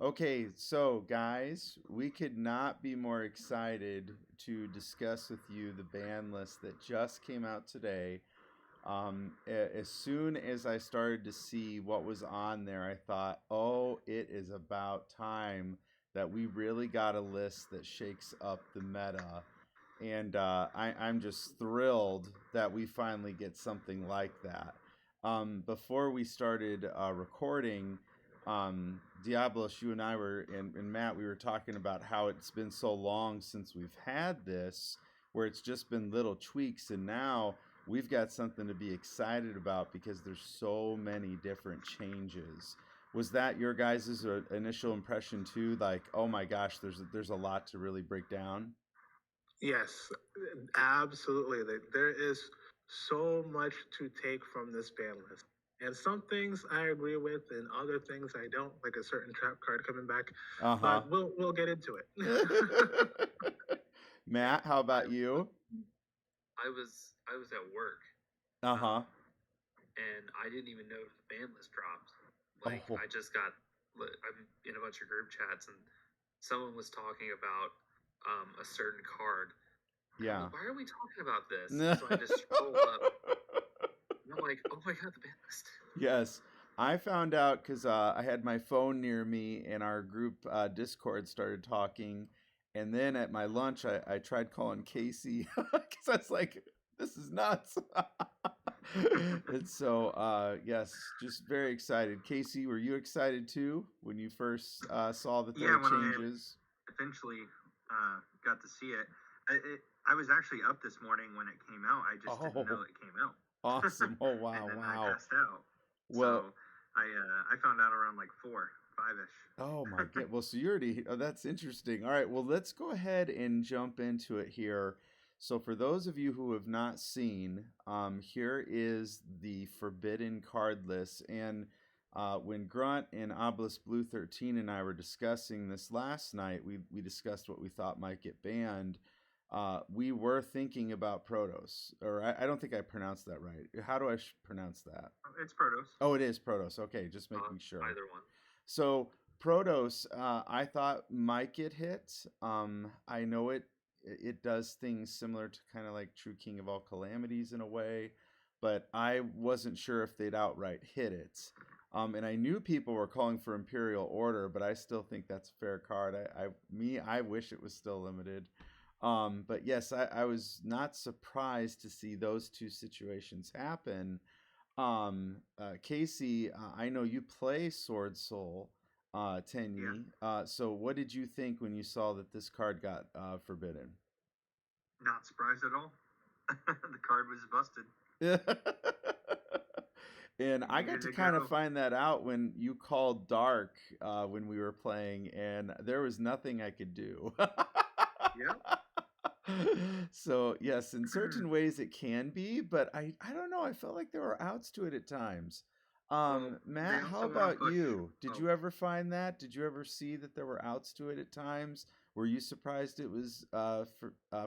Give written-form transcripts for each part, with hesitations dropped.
Okay, so guys, we could not be more excited to discuss with you the ban list that just came out today. As soon as I started to see what was on there, I thought, oh, it is about time that we really got a list that shakes up the meta. And I'm just thrilled that we finally get something like that. Before we started recording, Diabolus, you and I were, and Matt, we were talking about how it's been so long since we've had this, where it's just been little tweaks, and now we've got something to be excited about because there's so many different changes. Was that your guys' initial impression too? Like, oh my gosh, there's a lot to really break down. Yes, absolutely. There is so much to take from this ban list. And some things I agree with, and other things I don't, like a certain trap card coming back. Uh huh. But we'll get into it. Matt, how I about you? I was at work, Uh um, huh. and I didn't even know the ban list dropped. Like Oh, I just got I'm in a bunch of group chats, and someone was talking about a certain card. And I'm yeah. like, why are we talking about this? And so I just scroll up, and I'm like, oh my god, the ban list. Yes. I found out because I had my phone near me and our group Discord started talking. And then at my lunch, I tried calling Casey because I was like, this is nuts. And so, yes, just very excited. Casey, were you excited too when you first saw that there Yeah, were when I changes? eventually got to see it, I was actually up this morning when it came out. I just didn't know Oh, it came out, awesome. Oh, and wow, then I wow. passed out. Well, So I found out around like 4, 5 ish. oh my god. Well, so you already. Oh, that's interesting. All right. Well, let's go ahead and jump into it here. So, for those of you who have not seen, here is the forbidden card list. And when Grunt and Obelisk Blue 13 and I were discussing this last night, we discussed what we thought might get banned. We were thinking about Protos, or I don't think I pronounced that right. How do I pronounce that? It's Protos. Oh, it is Protos. Okay, just making sure. Either one. So Protos, I thought might get hit. I know it does things similar to kind of like True King of All Calamities in a way, but I wasn't sure if they'd outright hit it. And I knew people were calling for Imperial Order, but I still think that's a fair card. I wish it was still limited. But yes, I was not surprised to see those two situations happen. Casey, I know you play Sword Soul, Yeah, Tenyi. So what did you think when you saw that this card got forbidden? not surprised at all. The card was busted. And It I got needed to to kind of go. find that out when you called Dark when we were playing, and there was nothing I could do. Yep. So yes, in certain ways it can be, but I don't know. I felt like there were outs to it at times. Well, they Matt, how also want to about push. you? Did Oh, you ever find that? Did you ever see that there were outs to it at times? Were you surprised it was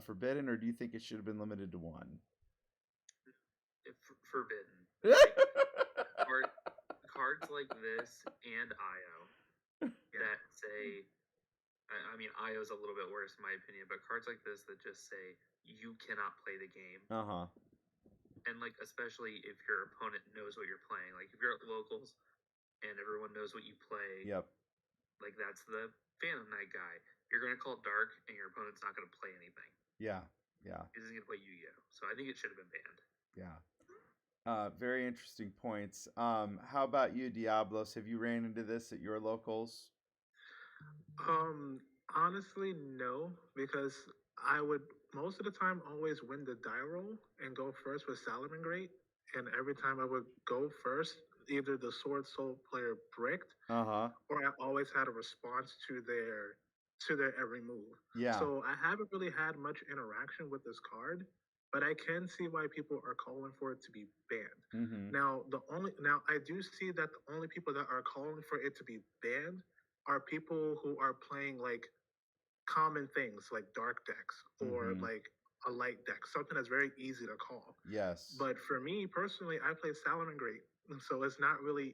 forbidden, or do you think it should have been limited to one? Forbidden. Like card, cards like this and IO yeah. that say, I mean, IO is a little bit worse in my opinion, but cards like this that just say you cannot play the game, Uh huh. and like especially if your opponent knows what you're playing, like if you're at locals and everyone knows what you play, Yep. like that's the Phantom Knight guy. You're going to call Dark, and your opponent's not going to play anything. Yeah. Yeah. He's going to play Yugioh, so I think it should have been banned. Yeah. Very interesting points. How about you, Diablos? Have you ran into this at your locals? um, Honestly, no, because I would most of the time always win the die roll and go first with Salomon Great. And every time I would go first, either the Sword Soul player bricked Uh huh. or I always had a response to their every move. Yeah. So I haven't really had much interaction with this card, but I can see why people are calling for it to be banned. Mm-hmm. Now I do see that the only people that are calling for it to be banned are people who are playing like common things like dark decks or Mm-hmm. like a light deck, something that's very easy to call. Yes. But for me personally, I play Salomon Great, so it's not really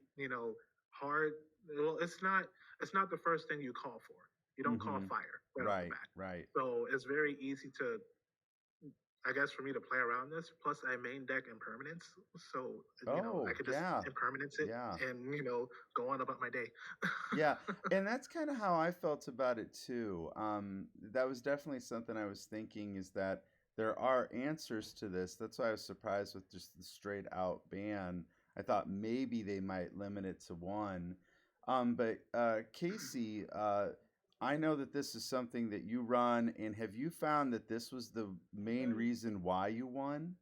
hard. Well, it's not. it's not the first thing you call for. You don't call Mm-hmm. fire right off the Right, bat. right. So it's very easy to, I guess, for me to play around this. Plus, I main deck impermanence, so I Oh, could just yeah. impermanence it Yeah. and go on about my day. Yeah, and that's kind of how I felt about it too. That was definitely something I was thinking is that there are answers to this. That's why I was surprised with just the straight out ban. I thought maybe they might limit it to one. But Casey, I know that this is something that you run, and have you found that this was the main reason why you won?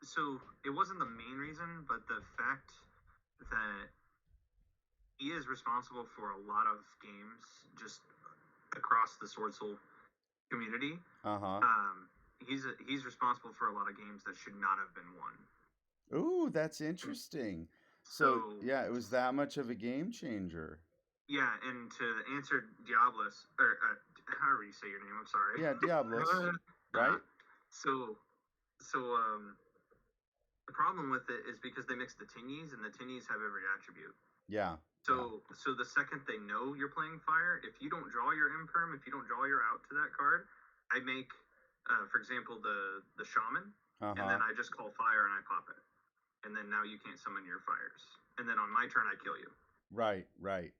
So it wasn't the main reason, but the fact that he is responsible for a lot of games just across the Sword Soul community. Uh-huh. He's responsible for a lot of games that should not have been won. Ooh, that's interesting. So, yeah, it was that much of a game changer. Yeah, and to answer Diabolus, or however you say your name, I'm sorry. Yeah, Diabolus, right? So the problem with it is because they mix the tinnies, and the tinnies have every attribute. Yeah. So the second they know you're playing fire, if you don't draw your imperm, if you don't draw your out to that card, I make, for example, the shaman, and then I just call fire and I pop it, and then now you can't summon your fires, and then on my turn I kill you. Right, right.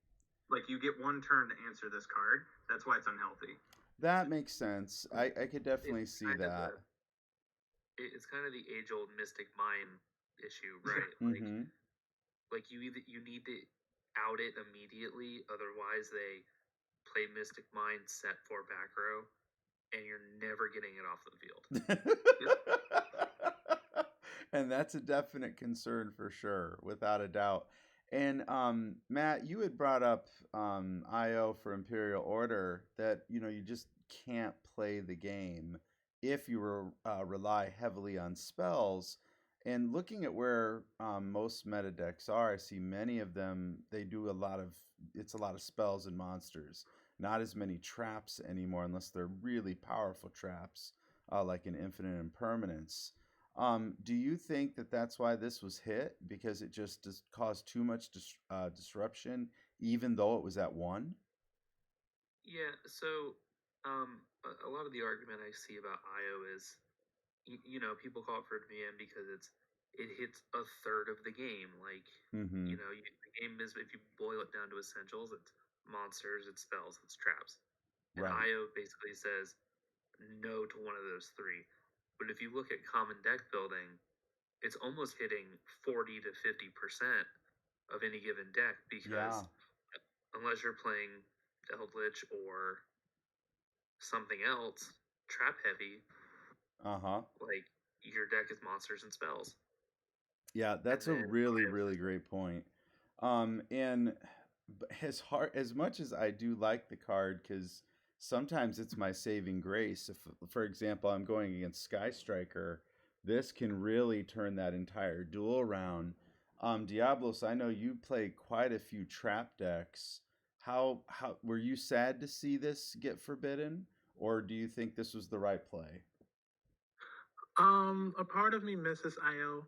Like you get one turn to answer this card. That's why it's unhealthy. That makes sense. I could definitely see that. It's kind of the age-old Mystic Mind issue, right? Mm-hmm. Like you need to out it immediately, otherwise they play Mystic Mind set for back row, and you're never getting it off the field. And that's a definite concern for sure, without a doubt. And Matt, you had brought up IO for Imperial Order that you just can't play the game if you rely heavily on spells. And looking at where most meta decks are, I see many of them. They do it's a lot of spells and monsters. Not as many traps anymore, unless they're really powerful traps, like an Infinite Impermanence. Do you think that that's why this was hit? Because it just caused too much disruption, even though it was at one? Yeah, so a lot of the argument I see about IO is, people call it for VM because it hits a third of the game. Like, Mm-hmm. The game is, if you boil it down to essentials, it's monsters, it's spells, it's traps. And Right. IO basically says no to one of those three. But if you look at common deck building, it's almost hitting 40 to 50% of any given deck because unless you're playing Eldritch or something else, trap heavy, like your deck is monsters and spells. Yeah, that's a really, really great point. And as much as I do like the card, because sometimes it's my saving grace. If, for example, I'm going against Sky Striker, this can really turn that entire duel around. Diablos, I know you play quite a few trap decks. How were you sad to see this get forbidden, or do you think this was the right play? A part of me misses IO.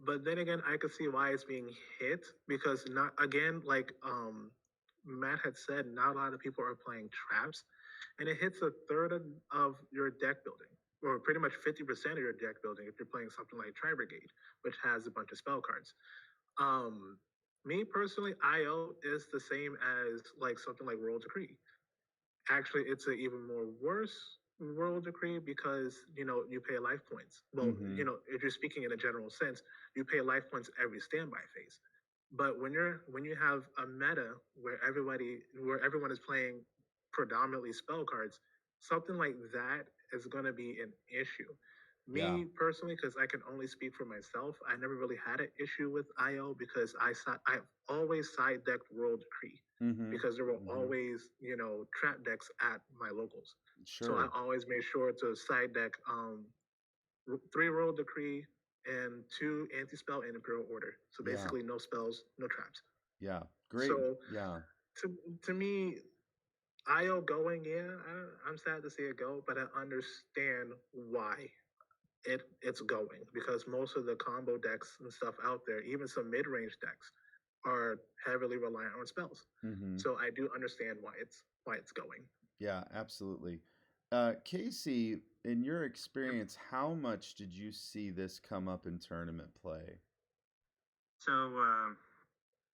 But then again, I could see why it's being hit because not again, like Matt had said, not a lot of people are playing traps, and it hits a third of your deck building, or pretty much 50% of your deck building if you're playing something like Tri Brigade, which has a bunch of spell cards. Me personally, IO is the same as like something like World Decree. Actually, it's an even more worse World Decree because you pay life points. Well, if you're speaking in a general sense, you pay life points every standby phase. But when you have a meta where everyone is playing predominantly spell cards, something like that is going to be an issue. Me personally, because I can only speak for myself, I never really had an issue with IO because I always side decked World Decree because there were always trap decks at my locals. Sure. So I always made sure to side deck 3 World Decree and 2 anti-spell and Imperial Order. So basically no spells, no traps. Yeah, great. So yeah, to me, IO going, I'm sad to see it go, but I understand why it's going because most of the combo decks and stuff out there, even some mid-range decks, are heavily reliant on spells. Mm-hmm. So I do understand why it's going. Yeah, absolutely. Casey, in your experience, how much did you see this come up in tournament play? So,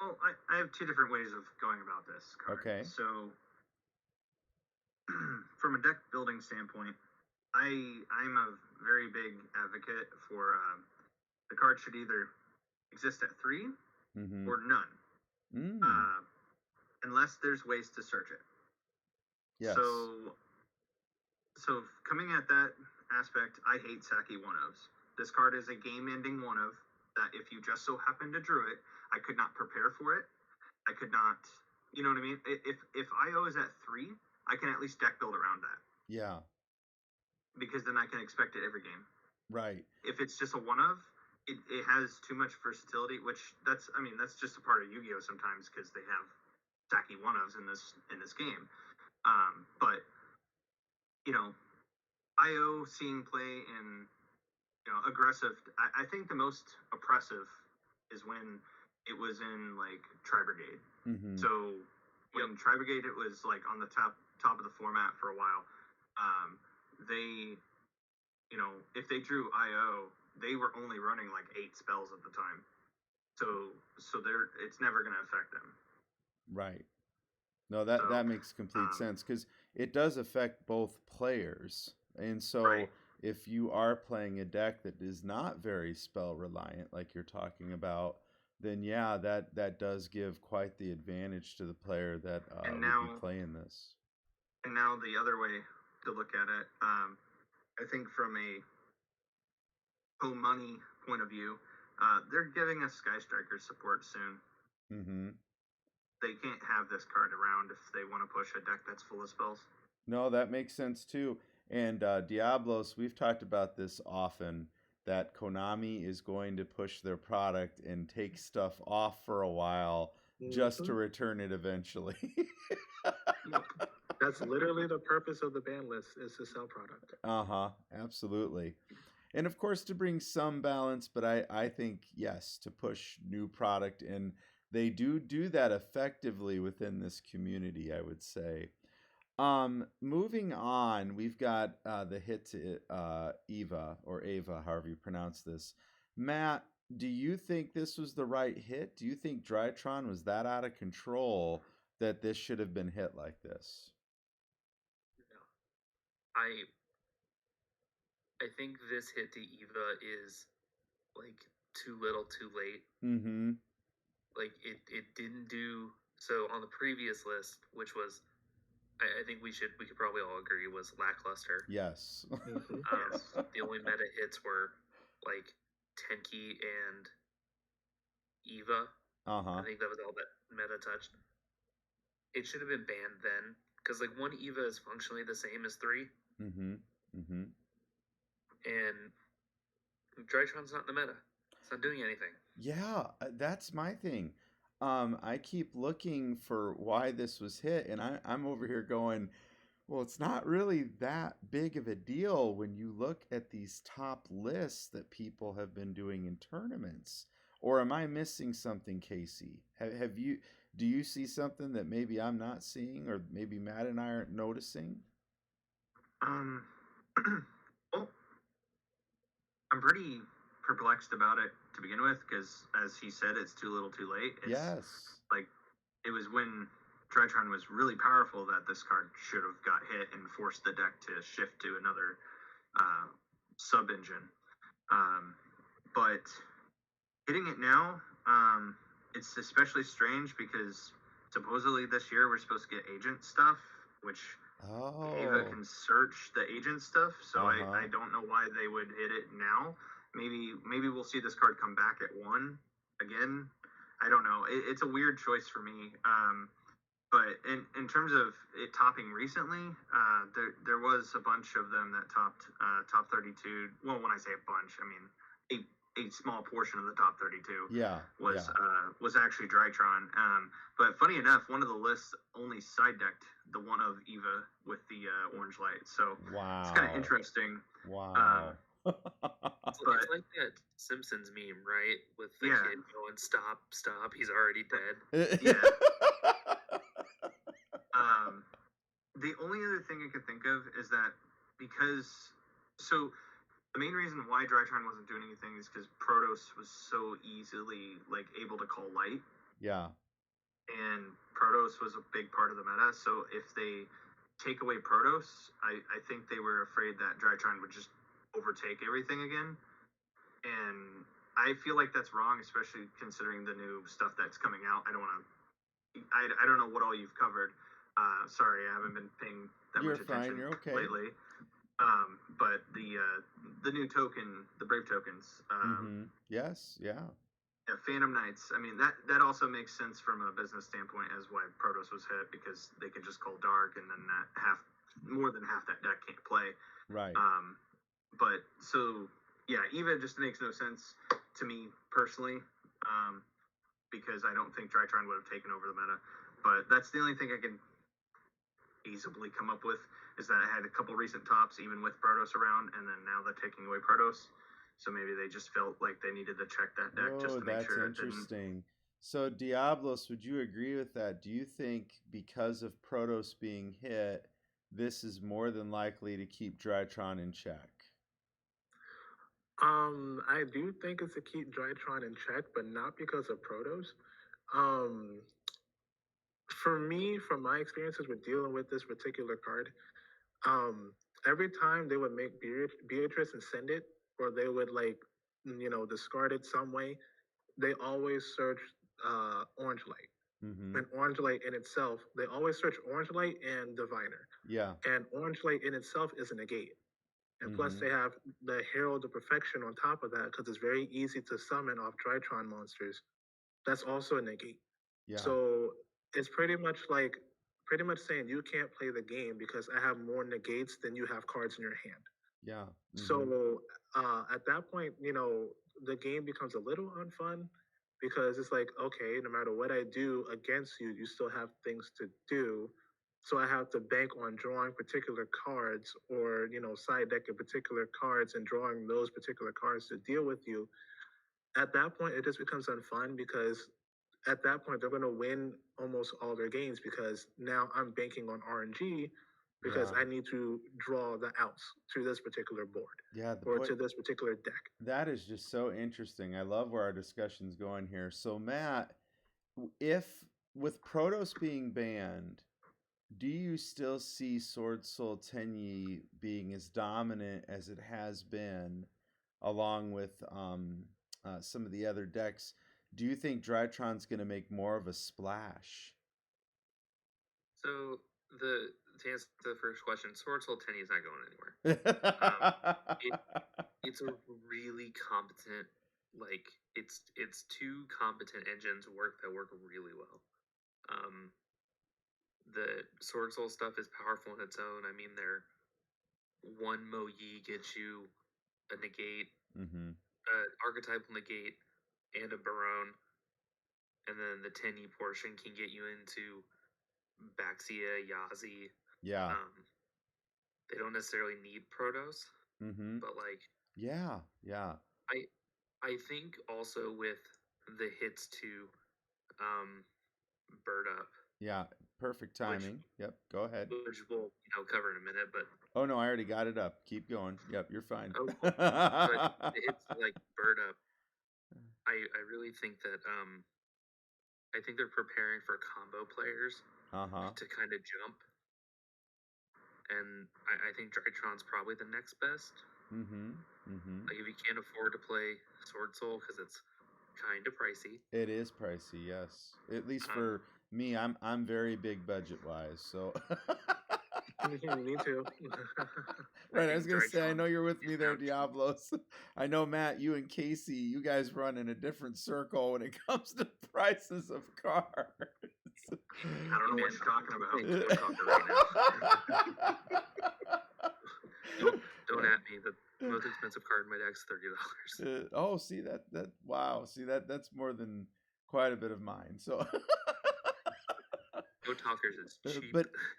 well, I have two different ways of going about this card. Okay. So, from a deck building standpoint, I'm a very big advocate for the card should either exist at 3 or none, unless there's ways to search it. Yes. So coming at that aspect, I hate Saki one-ofs. This card is a game-ending one-of that if you just so happen to drew it, I could not prepare for it. I could not, you know what I mean? If IO is at 3, I can at least deck build around that. Yeah. Because then I can expect it every game. Right. If it's just a one-of, it has too much versatility, which that's just a part of Yu-Gi-Oh! Sometimes because they have Saki one-ofs in this game. But IO seeing play in aggressive. I think the most oppressive is when it was in like Tri Brigade. Mm-hmm. So when Tri Brigade it was like on the top of the format for a while. They, if they drew IO, they were only running like 8 spells at the time. So it's never going to affect them. Right. No, that makes complete sense because it does affect both players. And so if you are playing a deck that is not very spell reliant, like you're talking about, then yeah, that does give quite the advantage to the player that would be playing this. And now the other way to look at it, I think from a home money point of view, they're giving us Sky Striker support soon. Mm-hmm. They can't have this card around if they want to push a deck that's full of spells. No, that makes sense too. And Diabolus, we've talked about this often, that Konami is going to push their product and take stuff off for a while just to return it eventually. That's literally the purpose of the ban list, is to sell product. Uh-huh, absolutely. And of course to bring some balance, but I think, yes, to push new product, and they do that effectively within this community, I would say. Moving on, we've got the hit to Eva, or Ava, however you pronounce this. Matt, do you think this was the right hit? Do you think Drytron was that out of control that this should have been hit like this? No. I think this hit to Eva is like too little too late. Mm-hmm. Like it didn't do so on the previous list, which was I think we could probably all agree was lackluster. Yes. The only meta hits were like Tenki and Eva. Uh-huh. I think that was all that meta touched. It should have been banned then, because like 1 Eva is functionally the same as 3. Mm-hmm. Mm-hmm. And Drytron's not in the meta. It's not doing anything. Yeah, that's my thing. I keep looking for why this was hit, and I'm over here going, well, it's not really that big of a deal when you look at these top lists that people have been doing in tournaments. Or am I missing something, Casey? Do you see something that maybe I'm not seeing, or maybe Matt and I aren't noticing? Well, I'm pretty perplexed about it to begin with, because as he said, it's too little too late. Yes. Like, it was when Drytron was really powerful that this card should have got hit and forced the deck to shift to another sub-engine. But hitting it now, it's especially strange because supposedly this year we're supposed to get agent stuff, which Ava can search the agent stuff, so I don't know why they would hit it now. Maybe we'll see this card come back at 1 again. I don't know. It's a weird choice for me. But in terms of it topping recently, there was a bunch of them that topped top 32. Well, when I say a bunch, I mean a small portion of the top 32 was actually Drytron. But funny enough, one of the lists only side decked the one of Eva with the orange light. So it's kind of interesting. Wow. It's like that Simpsons meme, right? With the kid going, "Stop, stop, he's already dead." Yeah. The only other thing I could think of is that the main reason why Drytron wasn't doing anything is because Protoss was so easily able to call light. Yeah. And Protoss was a big part of the meta, so if they take away Protoss, I think they were afraid that Drytron would just overtake everything again. And I feel like that's wrong, especially considering the new stuff that's coming out. I don't know what all you've covered. Sorry, I haven't been paying that much attention lately. But the new token, the Brave tokens. Yes, yeah. Phantom Knights. I mean, that also makes sense from a business standpoint as why Protoss was hit, because they can just call Dark, and then more than half that deck can't play. Right. But so yeah, EVA just makes no sense to me personally, because I don't think Drytron would have taken over the meta. But that's the only thing I can easily come up with, is that I had a couple recent tops even with Protoss around, and then now they're taking away Protoss. So maybe they just felt like they needed to check that deck just to make sure. That's interesting. So Diabolus, would you agree with that? Do you think because of Protoss being hit, this is more than likely to keep Drytron in check? I do think it's to keep Drytron in check, but not because of Protoss. For me, from my experiences with dealing with this particular card, every time they would make Beatrice and send it, or they would discard it some way, they always search Orange Light. And Orange Light in itself, they always search Orange Light and Diviner. Yeah. And Orange Light in itself is a negate. And plus they have the Herald of Perfection on top of that, because it's very easy to summon off Drytron monsters. That's also a negate. Yeah. So it's pretty much saying you can't play the game because I have more negates than you have cards in your hand. Yeah. So at that point, the game becomes a little unfun, because it's like, okay, no matter what I do against you, you still have things to do. So I have to bank on drawing particular cards, or, side decking particular cards and drawing those particular cards to deal with you. At that point, it just becomes unfun, because at that point, they're going to win almost all their games, because now I'm banking on RNG, because I need to draw the outs to this particular board, to this particular deck. That is just so interesting. I love where our discussion's going here. So, Matt, if with Protoss being banned, do you still see Sword Soul Tenyi being as dominant as it has been, along with some of the other decks? Do you think Drytron's going to make more of a splash? So to answer the first question, Sword Soul Tenyi is not going anywhere. It's a really competent, it's two competent engines that work really well. The Sword Soul stuff is powerful in its own. I mean, their one Mo Yi gets you a negate, archetypal negate, and a Barone, and then the Tenyi portion can get you into Baxia, Yazi. Yeah. They don't necessarily need Protoss, but yeah. I think also with the hits to Bird Up. Yeah, perfect timing. Yep, go ahead. Which we'll cover in a minute, but oh no, I already got it up. Keep going. Yep, you're fine. Oh, but the hits like Bird Up. I really think that I think they're preparing for combo players to kind of jump. And I think Drytron's probably the next best. Like, if you can't afford to play Sword Soul, because it's kind of pricey. It is pricey, yes. At least for me, I'm very big budget wise, so. Me too. Right, I was gonna say, I know you're with me there, Diabolos. I know, Matt, you and Casey, you guys run in a different circle when it comes to prices of cards. I don't know what you're talking about. Don't at me. The most expensive card in my deck's $30. Oh, see that wow, see that's more than quite a bit of mine. So No talkers is cheap.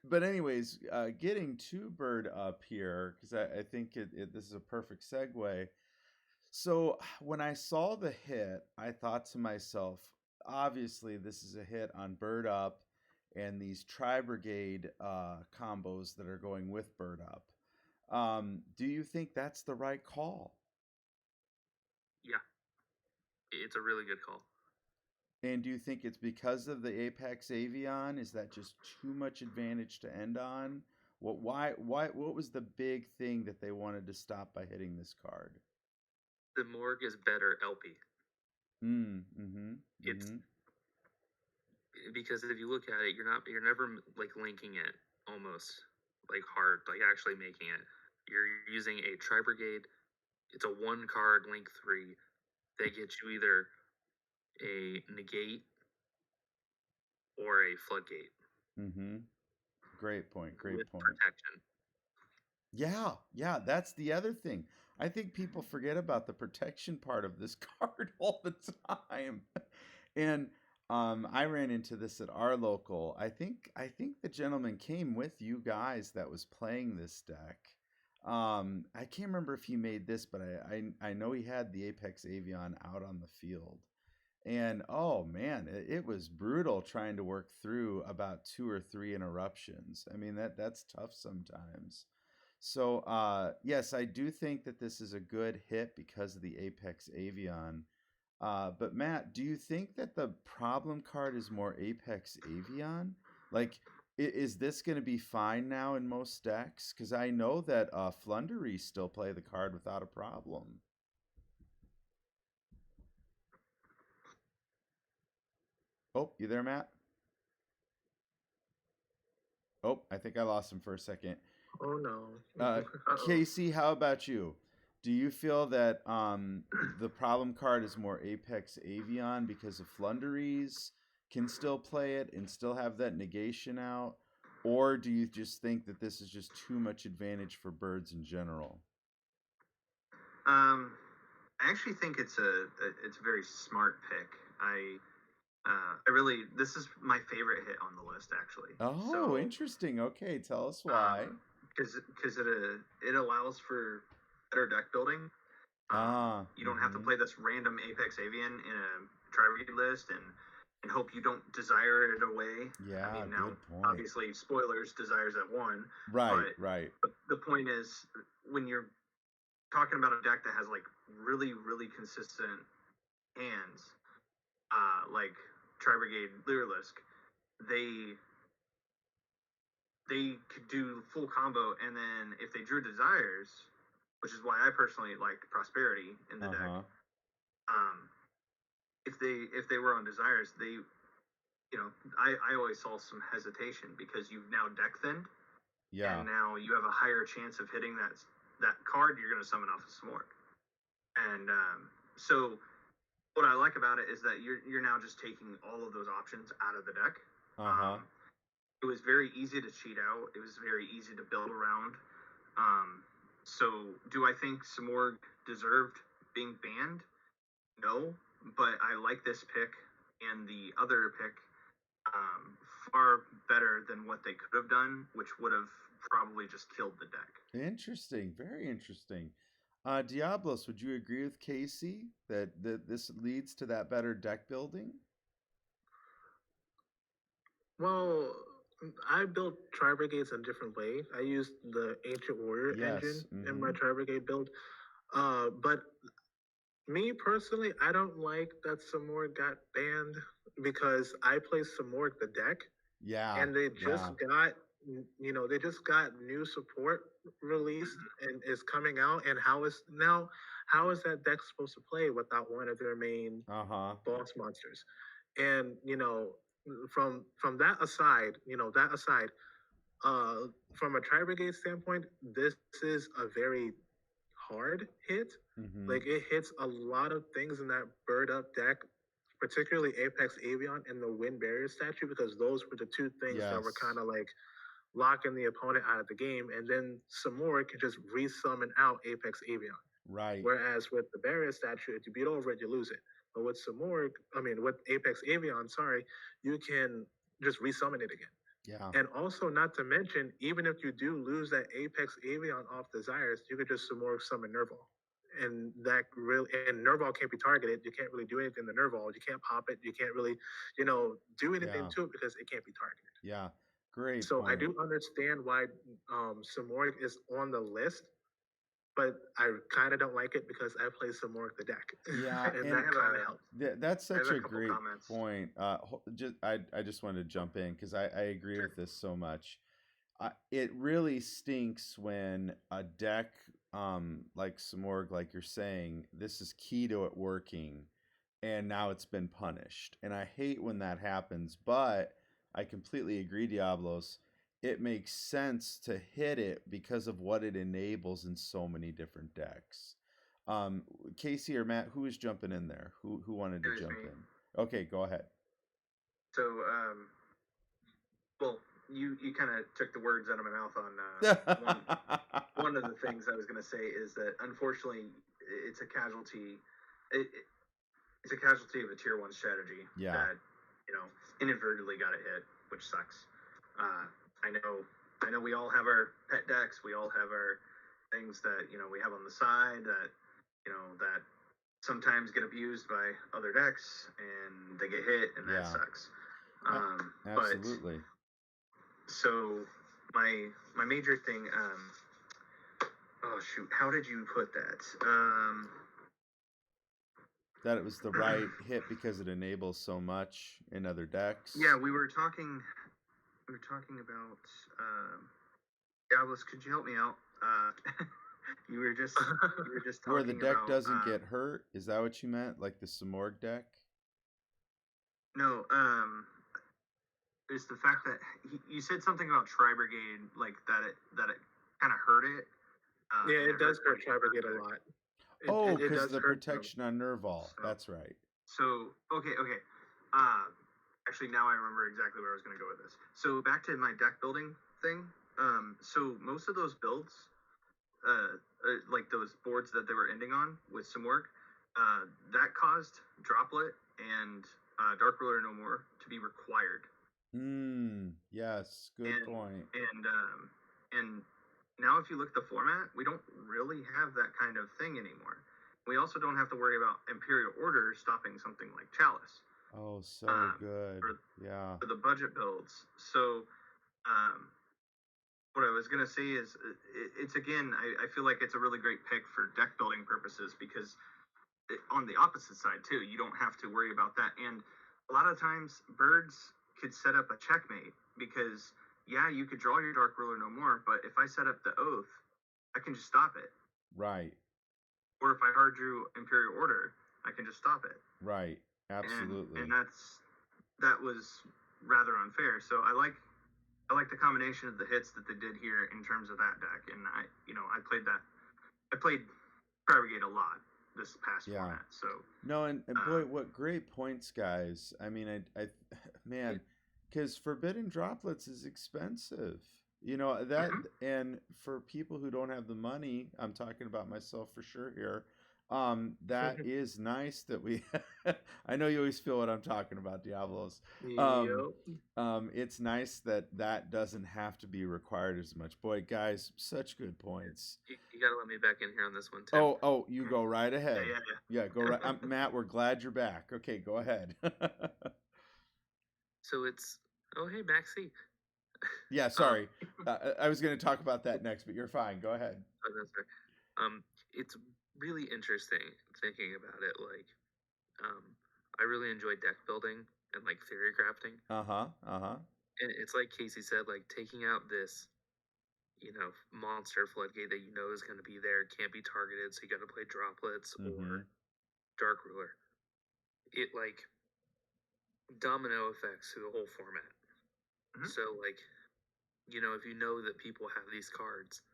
But anyways, getting to Bird Up here, because I think this is a perfect segue. So when I saw the hit, I thought to myself, obviously this is a hit on Bird Up and these Tri-Brigade combos that are going with Bird Up. Do you think that's the right call? Yeah, it's a really good call. And do you think it's because of the Apex Avion? Is that just too much advantage to end on? What was the big thing that they wanted to stop by hitting this card? The Morgue is better LP. It's because if you look at it, you're never like linking it almost like hard, like actually making it. You're using a Tri-Brigade. It's a 1-card link 3. They get you either a negate or a floodgate. Great point. With protection. Yeah, that's the other thing. I think people forget about the protection part of this card all the time. And I ran into this at our local. I think the gentleman came with you guys that was playing this deck. I can't remember if he made this, but I know he had the Apex Avion out on the field. And oh man, it was brutal trying to work through about 2 or 3 interruptions. I mean, that's tough sometimes. So yes, I do think that this is a good hit because of the Apex Avion. But Matt, do you think that the problem card is more Apex Avion? Like, is this going to be fine now in most decks? Because I know that Flundery still play the card without a problem. Oh, you there, Matt? Oh, I think I lost him for a second. Oh, no. Casey, how about you? Do you feel that the problem card is more Apex Avion because of Flunderies can still play it and still have that negation out? Or do you just think that this is just too much advantage for birds in general? I actually think it's a very smart pick. This is my favorite hit on the list, actually. Oh, interesting. Okay, tell us why. Because it allows for better deck building. You don't have to play this random Apex Avian in a Tri-Brigade list and hope you don't desire it away. Yeah, I mean, now, good point. obviously, spoilers, desires at 1. Right. But the point is, when you're talking about a deck that has, like, really, really consistent hands, like Tri-Brigade Lyrilusk, they could do full combo, and then if they drew desires, which is why I personally like Prosperity in the deck, if they were on desires, I always saw some hesitation because you've now deck thinned, and now you have a higher chance of hitting that card you're going to summon off of Smorg. And so what I like about it is that you're now just taking all of those options out of the deck. It was very easy to cheat out. It was very easy to build around. So do I think Smorg deserved being banned? No, but I like this pick and the other pick far better than what they could have done, which would have probably just killed the deck. Interesting. Very interesting. Diabolus, would you agree with Casey that this leads to that better deck building? Well, I built Tri-Brigades a different way. I used the Ancient Warrior engine in my Tri-Brigade build. But me personally, I don't like that Samorg got banned because I play Samorg the deck. Yeah. And they just got new support released and is coming out. And how is that deck supposed to play without one of their main boss monsters? And from that aside, from a Tri-Brigade standpoint, this is a very hard hit. Like, it hits a lot of things in that Bird Up deck, particularly Apex Avion and the Wind Barrier statue, because those were the two things that were kind of like locking the opponent out of the game. And then some more can just resummon out Apex Avion. Right. Whereas with the Barrier statue, if you beat over it, you lose it. But with with Apex Avion, you can just resummon it again. Yeah. And also, not to mention, even if you do lose that Apex Avion off Desires, you could just more summon Nerval. And that really, and Nerval can't be targeted. You can't really do anything to Nerval. You can't pop it. You can't really, do anything to it because it can't be targeted. Yeah. Great. So point. I do understand why Samoric is on the list, but I kind of don't like it because I play Samoric the deck. Yeah, and that kind of helps. That's such a great comments. point. I just wanted to jump in because I agree with this so much. It really stinks when a deck like Samorg, like you're saying, this is key to it working, and now it's been punished. And I hate when that happens, but I completely agree, Diabolos. It makes sense to hit it because of what it enables in so many different decks. Casey or Matt, who is jumping in there? Who wanted to jump in? Okay, go ahead. So, well, you kind of took the words out of my mouth on one of the things I was going to say is that unfortunately it's a casualty. It's a casualty of a tier 1 strategy that inadvertently got it hit, which sucks. I know we all have our pet decks. We all have our things that we have on the side that that sometimes get abused by other decks and they get hit and that sucks. Absolutely. But, so my major thing. Oh shoot! How did you put that? That it was the right hit because it enables so much in other decks. Yeah, we were talking about Diabolus, could you help me out? you were just talking where the deck about, doesn't get hurt. Is that what you meant? Like the Samorg deck? No, it's the fact that you said something about Tri-Brigade, like that it kind of hurt it. Yeah, it does hurt Tri-Brigade a lot. Because of the protection on Nerval. So, that's right. So, okay. Actually, now I remember exactly where I was going to go with this. So, back to my deck building thing. So, most of those builds, like those boards that they were ending on with some work, that caused Droplet and Dark Ruler No More to be required. Yes, good point. And now if you look at the format, we don't really have that kind of thing anymore. We also don't have to worry about Imperial Order stopping something like Chalice. Oh, so good. For the budget builds. So, what I was going to say is, it's again, I feel like it's a really great pick for deck building purposes because on the opposite side, too, you don't have to worry about that. And a lot of times, birds could set up a checkmate because, yeah, you could draw your Dark Ruler No More, but if I set up the Oath, I can just stop it. Right. Or if I hard drew Imperial Order, I can just stop it. Right. Absolutely. And that was rather unfair. So I like the combination of the hits that they did here in terms of that deck. And I played Tri-Brigade a lot this past format. So no, and boy, what great points, guys. I mean, I man, because Forbidden Droplets is expensive. That, and for people who don't have the money, I'm talking about myself for sure here. That is nice that we. I know you always feel what I'm talking about, Diabolos. It's nice that doesn't have to be required as much. Boy, guys, such good points. You gotta let me back in here on this one too. Oh, you go right ahead. Yeah, go right. Matt, we're glad you're back. Okay, go ahead. So it's hey Maxie. Yeah, sorry. I was going to talk about that next, but you're fine. Go ahead. Oh, that's right. It's really interesting thinking about it. Like, I really enjoy deck building and like theory crafting. And it's like Casey said, like taking out this, monster floodgate that is going to be there, can't be targeted, so you got to play droplets or Dark Ruler. It like domino effects through the whole format. So like, if you know that people have these cards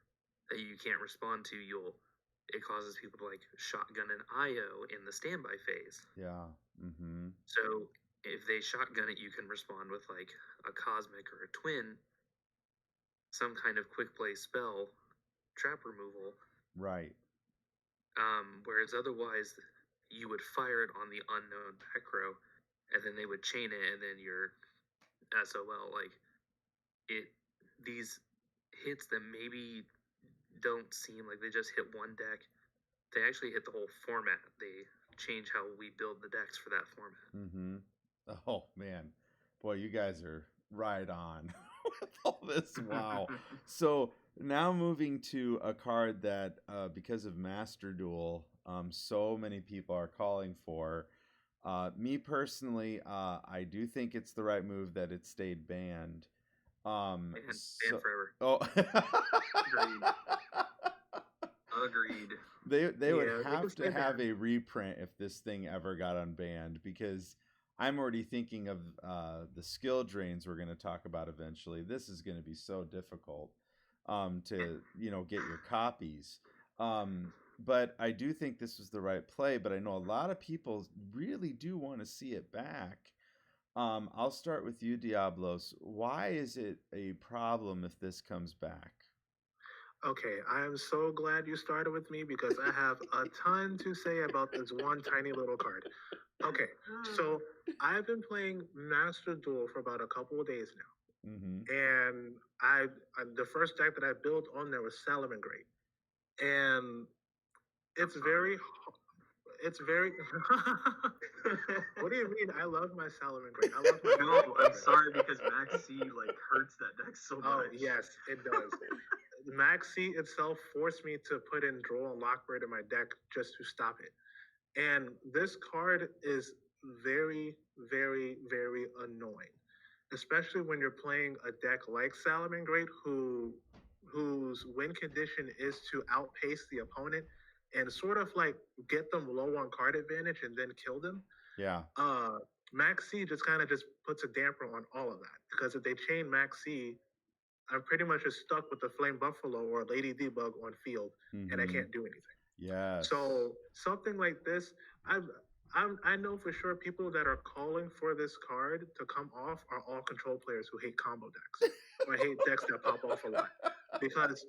that you can't respond to, it causes people to like shotgun an IO in the standby phase. Yeah. So if they shotgun it, you can respond with like a cosmic or a twin, some kind of quick play spell, trap removal. Right. Whereas otherwise, you would fire it on the unknown back row, and then they would chain it, and then your SOL, like these hits that maybe don't seem like they just hit one deck, they actually hit the whole format. They change how we build the decks for that format. Mm-hmm. Oh man, boy, you guys are right on with all this. Wow. So now moving to a card that, because of Master Duel, so many people are calling for. Me personally, I do think it's the right move that it stayed banned. Banned forever. Oh. Agreed. They would have to have a reprint if this thing ever got unbanned, because I'm already thinking of the skill drains we're going to talk about eventually. This is going to be so difficult to get your copies. But I do think this was the right play. But I know a lot of people really do want to see it back. I'll start with you, Diabolus. Why is it a problem if this comes back? Okay, I am so glad you started with me because I have a ton to say about this one tiny little card. Okay, so I've been playing Master Duel for about a couple of days now. Mm-hmm. And the first deck that I built on there was Salamangreat. And it's very What do you mean? I love my Salamangreat. I love my No, I'm sorry, because Max C hurts that deck so much. Oh yes, it does. Max C itself forced me to put in Droll and Lockbird in my deck just to stop it. And this card is very, very, very annoying, especially when you're playing a deck like Salamangreat, whose win condition is to outpace the opponent and sort of like get them low on card advantage and then kill them. Yeah. Max C just kind of just puts a damper on all of that, because if they chain Max C, I'm pretty much just stuck with the Flame Buffalo or Lady Debug on field, and I can't do anything. Yeah. So something like this, I know for sure people that are calling for this card to come off are all control players who hate combo decks or hate decks that pop off a lot, because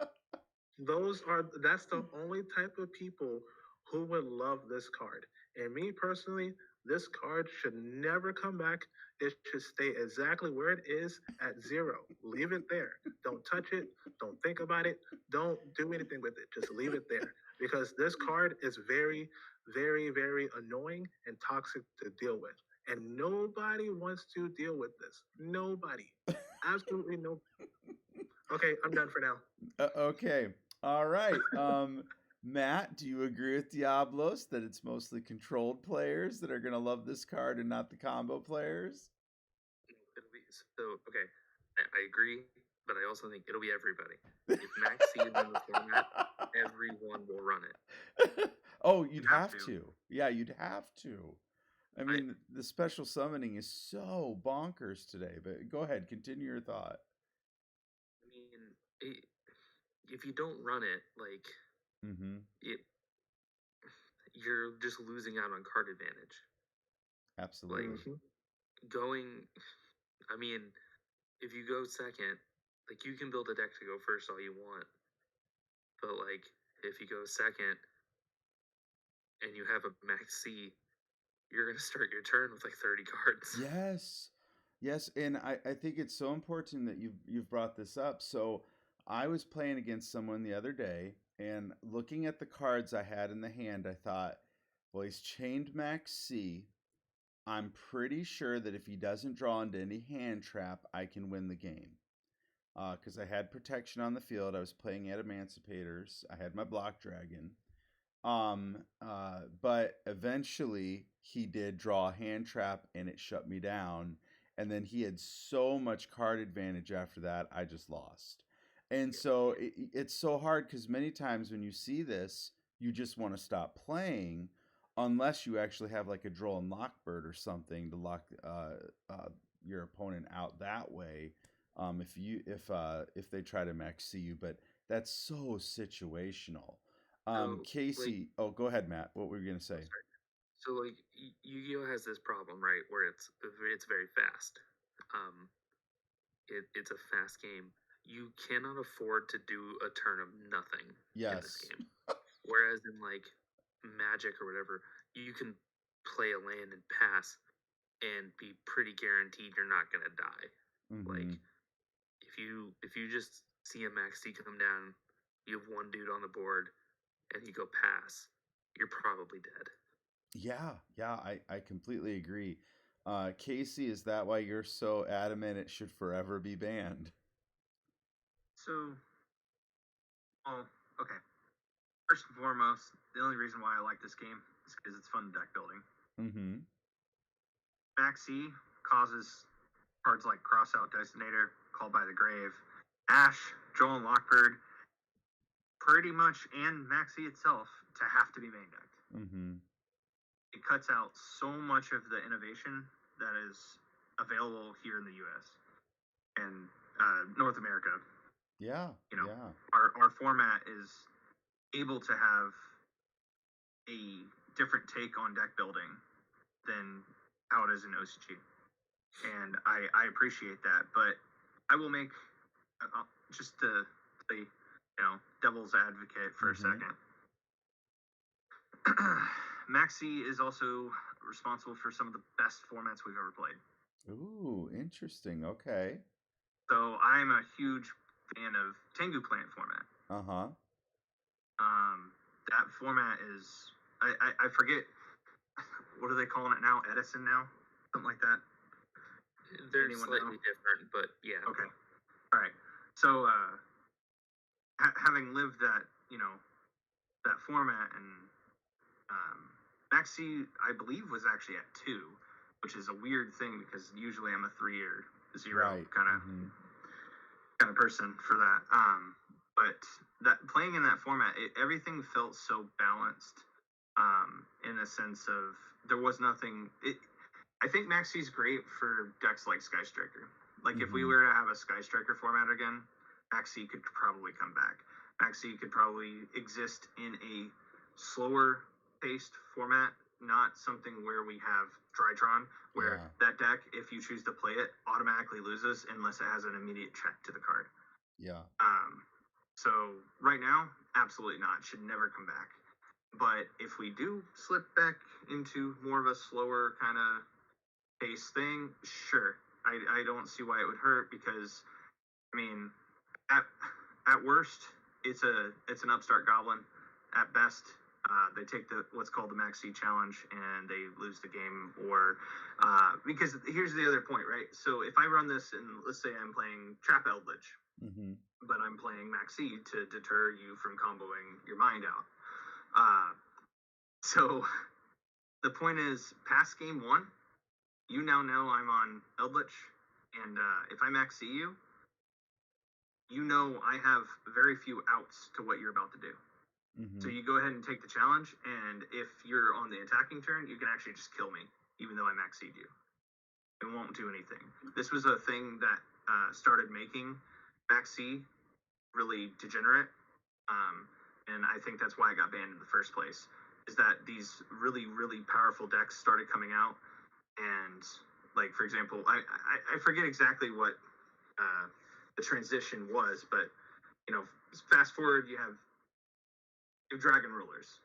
that's the only type of people who would love this card. And me personally, this card should never come back. It should stay exactly where it is at 0. Leave it there. Don't touch it. Don't think about it. Don't do anything with it. Just leave it there. Because this card is very, very, very annoying and toxic to deal with. And nobody wants to deal with this. Nobody. Absolutely no. Okay, I'm done for now. Okay. All right. Matt, do you agree with Diabolus that it's mostly controlled players that are going to love this card and not the combo players? Okay, I agree, but I also think it'll be everybody. If Max C is in the format, everyone will run it. Oh, you'd have to. Yeah, you'd have to. I mean, the special summoning is so bonkers today, but go ahead, continue your thought. I mean, if you don't run it, like, you're just losing out on card advantage. Absolutely. Like, I mean, if you go second, like, you can build a deck to go first all you want. But, like, if you go second and you have a Max C, you're going to start your turn with, like, 30 cards. Yes. Yes, and I think it's so important that you've brought this up. So I was playing against someone the other day, and looking at the cards I had in the hand, I thought, well, he's chained Max C. I'm pretty sure that if he doesn't draw into any hand trap, I can win the game. Because I had protection on the field. I was playing at Emancipators. I had my Block Dragon. But eventually he did draw a hand trap and it shut me down. And then he had so much card advantage after that, I just lost. And so it's so hard, because many times when you see this, you just want to stop playing, unless you actually have like a Droll and Lockbird or something to lock your opponent out that way. If they try to Max C you, but that's so situational. Casey, go ahead, Matt. What were you gonna say? So, like, Yu-Gi-Oh has this problem, right, where it's very fast. It's a fast game. You cannot afford to do a turn of nothing in this game. Whereas in, like, Magic or whatever, you can play a land and pass and be pretty guaranteed you're not going to die. Like Mm-hmm. if you just see a max D come down, you have one dude on the board, and you go pass, you're probably dead. Yeah, I completely agree. Casey, is that why you're so adamant it should forever be banned? So, oh, okay. First and foremost, the only reason why I like this game is because it's fun deck building. Mm-hmm. Maxi causes cards like Crossout Designator, Called by the Grave, Ash, Joel and Lockbird, pretty much, and Maxi itself to have to be main decked. Mm-hmm. It cuts out so much of the innovation that is available here in the U.S. and North America. Yeah, yeah. Our format is able to have a different take on deck building than how it is in OCG. And I appreciate that, but I will make, just to play, devil's advocate for a second. Maxi is also responsible for some of the best formats we've ever played. Ooh, interesting. Okay. So I'm a huge fan of Tengu Planet format. Uh-huh. That format is, I forget, what are they calling it now? Edison now? Something like that? They're slightly different, but yeah. Okay. All right. So, having lived that, that format, and Maxi, I believe, was actually at 2, which is a weird thing because usually I'm a 3 or 0 kind of person for that. But that playing in that format, everything felt so balanced, in the sense of there was nothing. I think Maxi's great for decks like Sky Striker. Like if we were to have a Sky Striker format again, Maxi could probably come back. Maxi could probably exist in a slower paced format, not something where we have Drytron, where that deck, if you choose to play it, automatically loses unless it has an immediate check to the card. Yeah. So right now, absolutely not. It should never come back. But if we do slip back into more of a slower kind of pace thing, sure. I don't see why it would hurt because, I mean, at worst, it's an upstart goblin. At best, they take what's called the Maxi challenge and they lose the game. Or because here's the other point, right? So if I run this and let's say I'm playing Trap Eldritch, but I'm playing Maxi to deter you from comboing your mind out. So the point is, past game 1, you now know I'm on Eldritch, and if I Maxi you, you know I have very few outs to what you're about to do. So you go ahead and take the challenge, and if you're on the attacking turn, you can actually just kill me, even though I Maxied you. It won't do anything. This was a thing that started making Maxi really degenerate, and I think that's why I got banned in the first place, is that these really, really powerful decks started coming out, and, like, for example, I forget exactly what the transition was, but, fast forward, you have Dragon Rulers.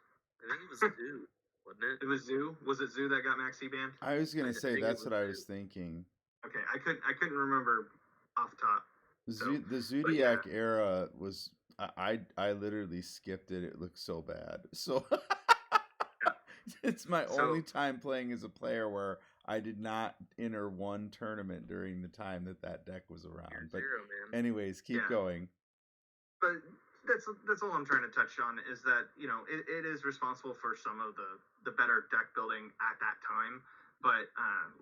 I think it was Zoo, wasn't it? It was Zoo? Was it Zoo that got Maxi banned? I was going to say, that's what I was thinking. Okay, I couldn't remember off top. The Zodiac era was, I literally skipped it. It looked so bad. So it's my only time playing as a player where I did not enter one tournament during the time that deck was around. But zero, man. Anyways, keep going. But that's all I'm trying to touch on, is that, it is responsible for some of the better deck building at that time. But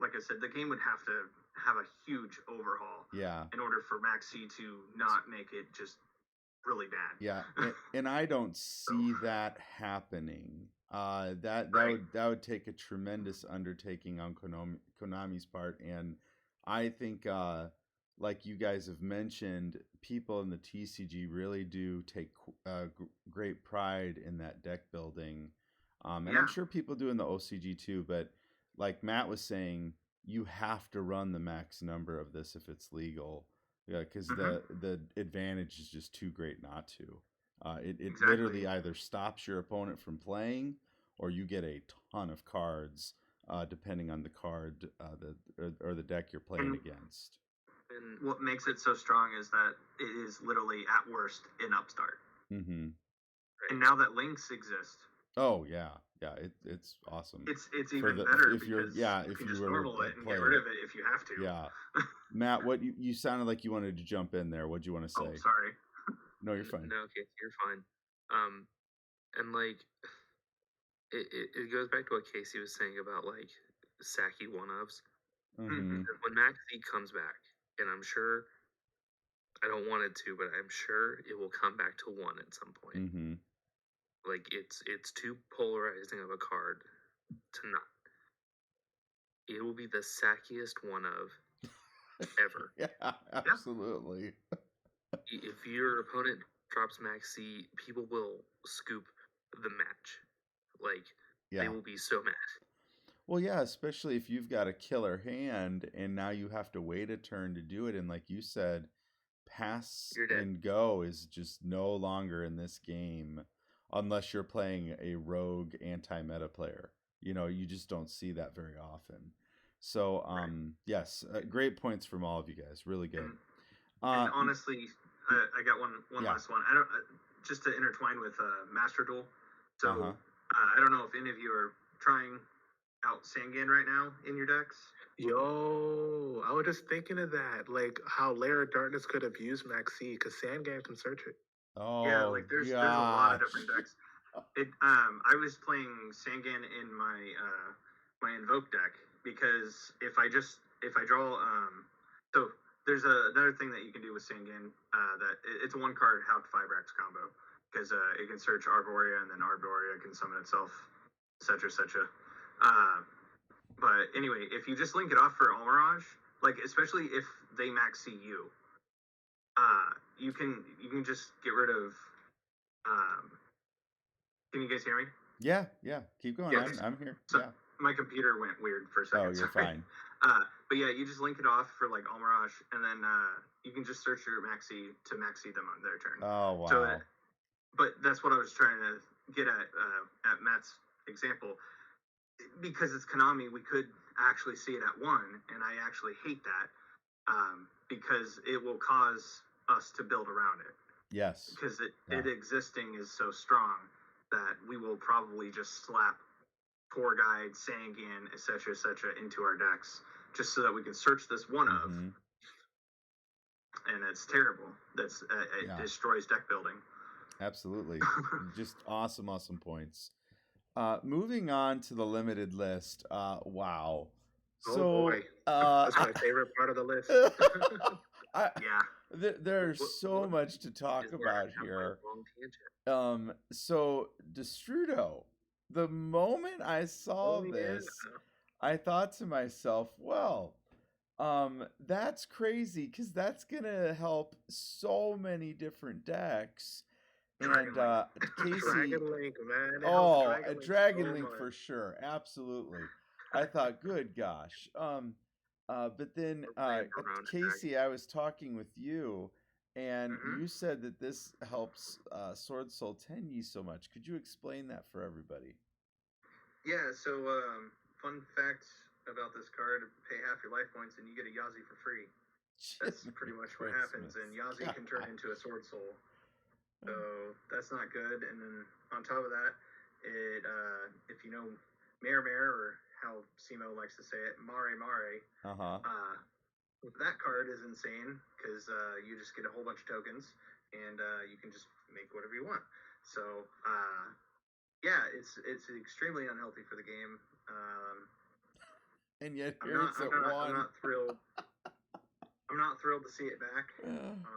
like I said, the game would have to have a huge overhaul in order for Maxi to not make it just really bad. Yeah, and I don't see that happening. That would take a tremendous undertaking on Konami's part, and I think like you guys have mentioned, people in the TCG really do take great pride in that deck building, and I'm sure people do in the OCG too. But like Matt was saying, you have to run the max number of this if it's legal, because the advantage is just too great not to. It literally either stops your opponent from playing, or you get a ton of cards, depending on the card or the deck you're playing against. And what makes it so strong is that it is literally at worst an upstart. Mm-hmm. Right. And now that links exist. Oh yeah, it's awesome. It's even better if you're because yeah you if can you just were normal it and play get rid of it if you have to. Yeah, Matt, what you sounded like you wanted to jump in there. What'd you want to say? Oh, sorry. No, you're fine. No, okay, you're fine. And like, it goes back to what Casey was saying about like Saki one-ofs. Mm-hmm. When Max Z comes back, and I'm sure, I don't want it to, but I'm sure it will come back to one at some point. Mm-hmm. Like it's too polarizing of a card to not. It will be the sackiest one of ever. Yeah, absolutely. If your opponent drops Max C, people will scoop the match. Like they will be so mad. Well, yeah, especially if you've got a killer hand and now you have to wait a turn to do it. And like you said, pass and go is just no longer in this game unless you're playing a rogue anti-meta player. You know, you just don't see that very often. So, yes, great points from all of you guys. Really good. And honestly, I got one last one. I don't just to intertwine with Master Duel. So I don't know if any of you are trying out Sangan right now in your decks. Yo, I was just thinking of that, like how Lair of Darkness could have used Maxi because Sangan can search it. Oh, yeah, like there's a lot of different decks. I was playing Sangan in my my Invoke deck because if I draw so there's another thing that you can do with Sangan that it's a one card Howk 5-Rax combo because it can search Arborea and then Arborea can summon itself, etc. etc. But anyway, if you just link it off for Almirage, like especially if they max see you, you can just get rid of. Can you guys hear me? Yeah. Keep going. Yes. I'm here. So my computer went weird for a second. Oh, you're fine. But yeah, you just link it off for like Almirage, and then you can just search your maxi to maxi them on their turn. Oh wow. So, but that's what I was trying to get at Matt's example. Because it's Konami, we could actually see it at one, and I actually hate that because it will cause us to build around it. Yes. Because it existing is so strong that we will probably just slap Poor Guide, Sangan, etc., into our decks just so that we can search this one of. And it's terrible. It destroys deck building. Absolutely. Just awesome points. Moving on to the limited list. Wow. So, boy. That's my favorite part of the list. There's so much to talk about here. So, Destrudo, the moment I saw this, I thought to myself, well, that's crazy because that's going to help so many different decks. And Casey, Dragon Link, man. A Dragon Link for sure, absolutely. I thought, good gosh. But then Casey, I was talking with you, and you said that this helps Sword Soul Tenyi so much. Could you explain that for everybody? Yeah. So, fun fact about this card: pay half your life points, and you get a Yazi for free. That's pretty much what happens, and Yazi can turn into a Sword Soul. So that's not good. And then on top of that, it if you know Mare or how Simo likes to say it, Mare. That card is insane because you just get a whole bunch of tokens and you can just make whatever you want. So yeah, it's extremely unhealthy for the game. And yet here it's at one. I'm not thrilled to see it back.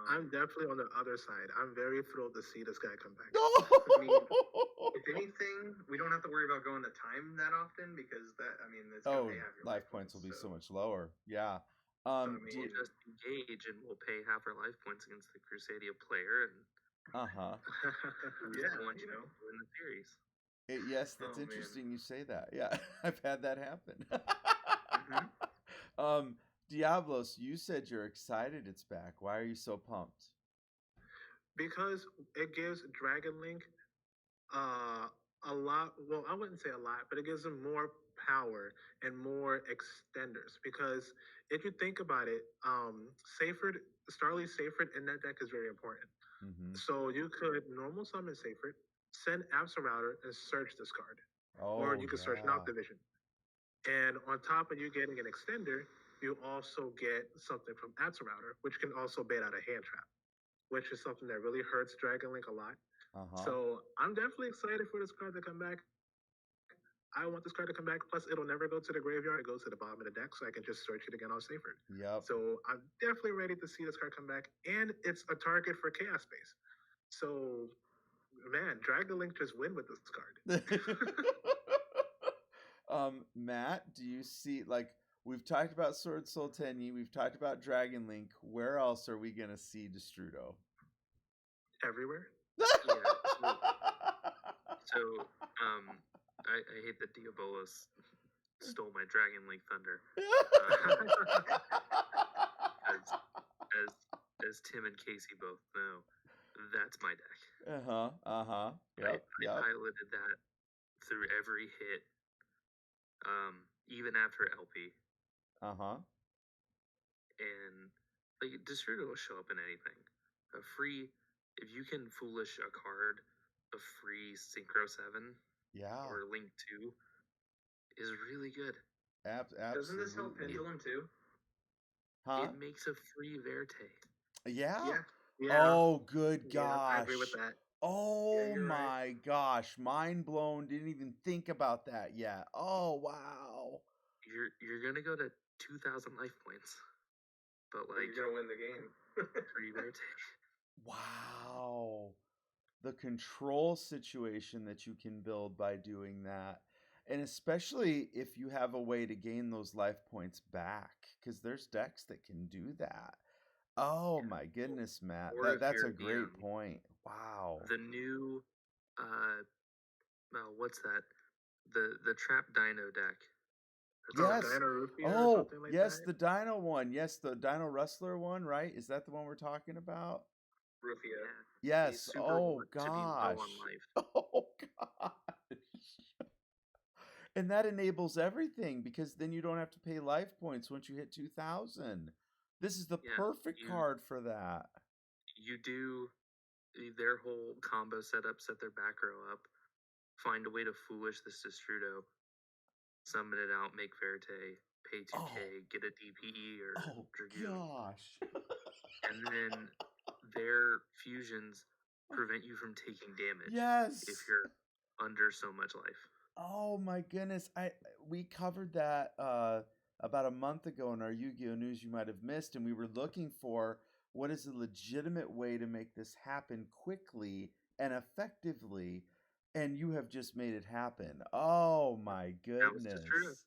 I'm definitely on the other side. I'm very thrilled to see this guy come back. I mean, if anything, we don't have to worry about going to time that often because it's going to have your life points will be so much lower. Yeah. We'll just engage and we'll pay half our life points against the Crusadia player and yeah, you know, in the series. Yes, that's interesting. You say that. Yeah, I've had that happen. Diabolus, you said you're excited it's back. Why are you so pumped? Because it gives Dragon Link a lot. Well, I wouldn't say a lot, but it gives them more power and more extenders. Because if you think about it, Starly Seyfried in that deck is very important. Mm-hmm. So you could normal summon Seyfried, send Absa Router, and search this card. Oh, or you could search Knock Division. And on top of you getting an extender, you also get something from Absa Router, which can also bait out a hand trap, which is something that really hurts Dragon Link a lot. So I'm definitely excited for this card to come back. I want this card to come back. Plus, it'll never go to the graveyard. It goes to the bottom of the deck, so I can just search it again on Seyfried. Yep. So I'm definitely ready to see this card come back. And it's a target for Chaos Space. So, man, Dragon Link just win with this card. Matt, do you see, like, we've talked about Sword Soul Tenyi, we've talked about Dragon Link. Where else are we going to see Destrudo? Everywhere. I hate that Diabolus stole my Dragon Link Thunder. As Tim and Casey both know, that's my deck. Yep. I piloted that through every hit, even after LP. And like Destrudo will show up in anything. If you can foolish a card, a free Synchro 7 or Link 2 is really good. Absolutely. Doesn't this help Pendulum too? It makes a free Verte. Yeah. Oh, good gosh. I agree with that. Oh my gosh. Mind blown. Didn't even think about that yet. Oh, wow. You're going to go to 2,000 life points. But like you're going to win the game. Free Verte. Wow. The control situation that you can build by doing that. And especially if you have a way to gain those life points back, because there's decks that can do that. Oh my goodness, Matt. That's a great point. Wow. The new what's that? The Trap Dino deck. Yes. Yes, the Dino one. Yes, the Dino Rustler one, right? Is that the one we're talking about? Rufio. Yes. Oh gosh. Oh gosh. And that enables everything, because then you don't have to pay life points once you hit 2,000. This is the perfect card for that. You do their whole combo setup, set their back row up, find a way to foolish this Destrudo, summon it out, make Verte, pay 2k, get a DPE or Dragoon. Gosh. And then their fusions prevent you from taking damage. Yes. If you're under so much life. Oh my goodness. We covered that about a month ago in our Yu-Gi-Oh! News you might have missed, and we were looking for what is a legitimate way to make this happen quickly and effectively, and you have just made it happen. Oh my goodness.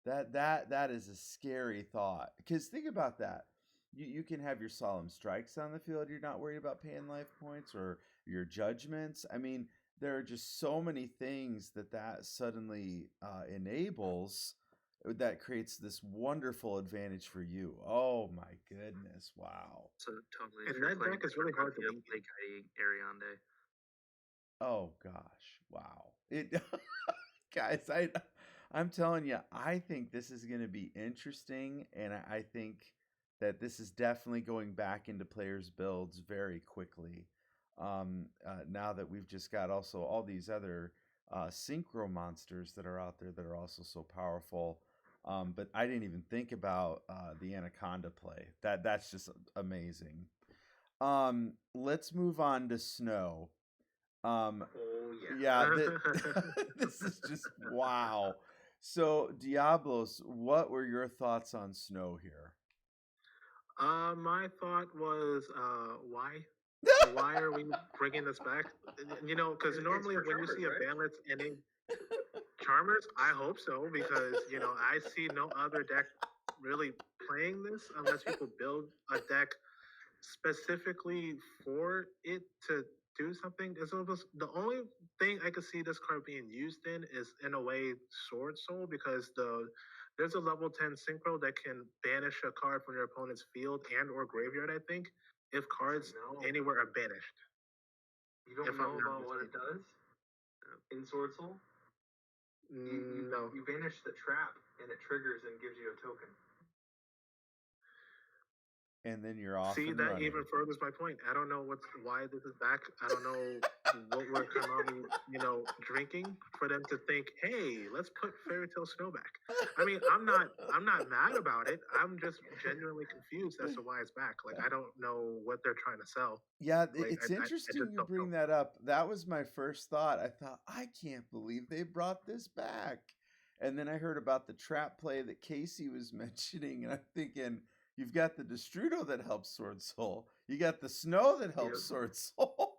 That is a scary thought. Because think about that. You can have your Solemn Strikes on the field. You're not worried about paying life points, or your Judgments. I mean, there are just so many things that suddenly enables, that creates this wonderful advantage for you. Oh my goodness. Wow. So totally. And that deck is really hard to beat. Like Ariande. Oh gosh. Wow. Guys, I'm telling you, I think this is going to be interesting, and I think that this is definitely going back into players' builds very quickly. Now that we've just got also all these other synchro monsters that are out there that are also so powerful. But I didn't even think about the Anaconda play. That's just amazing. Let's move on to Snow. This is just wow. So Diabolus, what were your thoughts on Snow here? My thought was, why? Why are we bringing this back? You know, because normally when you see a Banlist ending Charmers, I hope so, because, you know, I see no other deck really playing this unless people build a deck specifically for it to do something. The only thing I could see this card being used in is, in a way, Sword Soul, because there's a level 10 synchro that can banish a card from your opponent's field and or graveyard, I think, if cards anywhere are banished. You don't know about what it does in Sword Soul? No. You banish the trap, and it triggers and gives you a token. And then you're off. See, and that running. even furthers my point. I don't know why this is back. I don't know what we're Konami, drinking for them to think, hey, let's put Fairy Tale Snow back. I mean, I'm not mad about it. I'm just genuinely confused as to why it's back. Like, I don't know what they're trying to sell. Yeah, Like, it's interesting just you don't bring know. that up. That was my first thought. I thought, I can't believe they brought this back. And then I heard about the trap play that Casey was mentioning, and I'm thinking, you've got the Destrudo that helps Sword Soul. You got the snow that helps Sword Soul.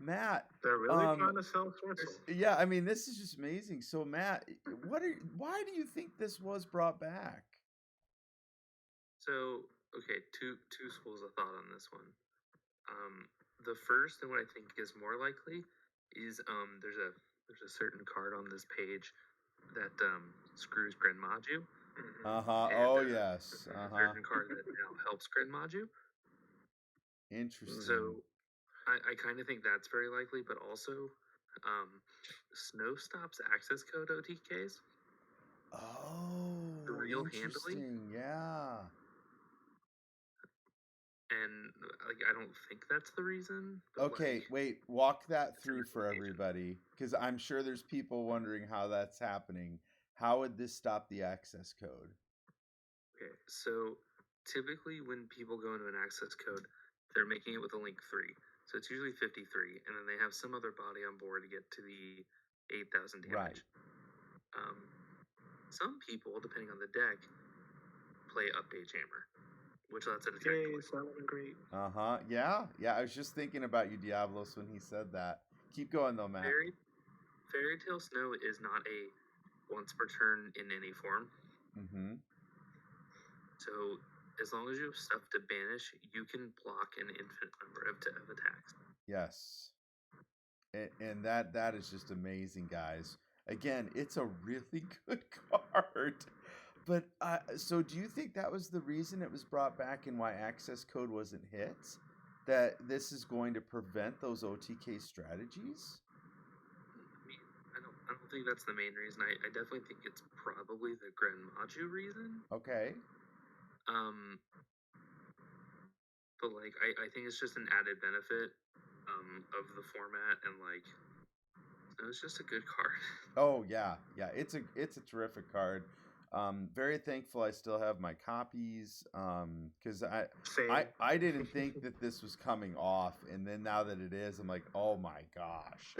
Matt, They're really trying to sell Sword Soul. Yeah, I mean, this is just amazing. So, Matt, why do you think this was brought back? So, okay, two schools of thought on this one. The first, and what I think is more likely, is there's a certain card on this page that screws Grenmaju. Oh yes. A certain card that now helps Grenmaju. Interesting. So I kind of think that's very likely, but also Snow stops access code OTKs. Oh, real interesting. handily. Yeah. And I don't think that's the reason. Okay, wait. Walk that through for everybody, because I'm sure there's people wondering how that's happening. How would this stop the access code? Okay, so typically when people go into an access code, they're making it with a link 3. So it's usually 53, and then they have some other body on board to get to the 8,000 damage. Right. Some people, depending on the deck, play Update Jammer, which lets it attack. Great. Yeah. I was just thinking about you, Diabolus, when he said that. Keep going though, Matt. Fairy Tale Snow is not a once per turn in any form. Mm-hmm. So as long as you have stuff to banish, you can block an infinite number of attacks. Yes. And that is just amazing, guys. Again, it's a really good card. But so do you think that was the reason it was brought back and why access code wasn't hit? That this is going to prevent those OTK strategies? I don't think that's the main reason. I definitely think it's probably the Grenmaju reason. Okay. But I think it's just an added benefit of the format, and it's just a good card. Oh yeah, it's a terrific card. Very thankful I still have my copies, because I didn't think that this was coming off, and then now that it is, I'm like, oh my gosh.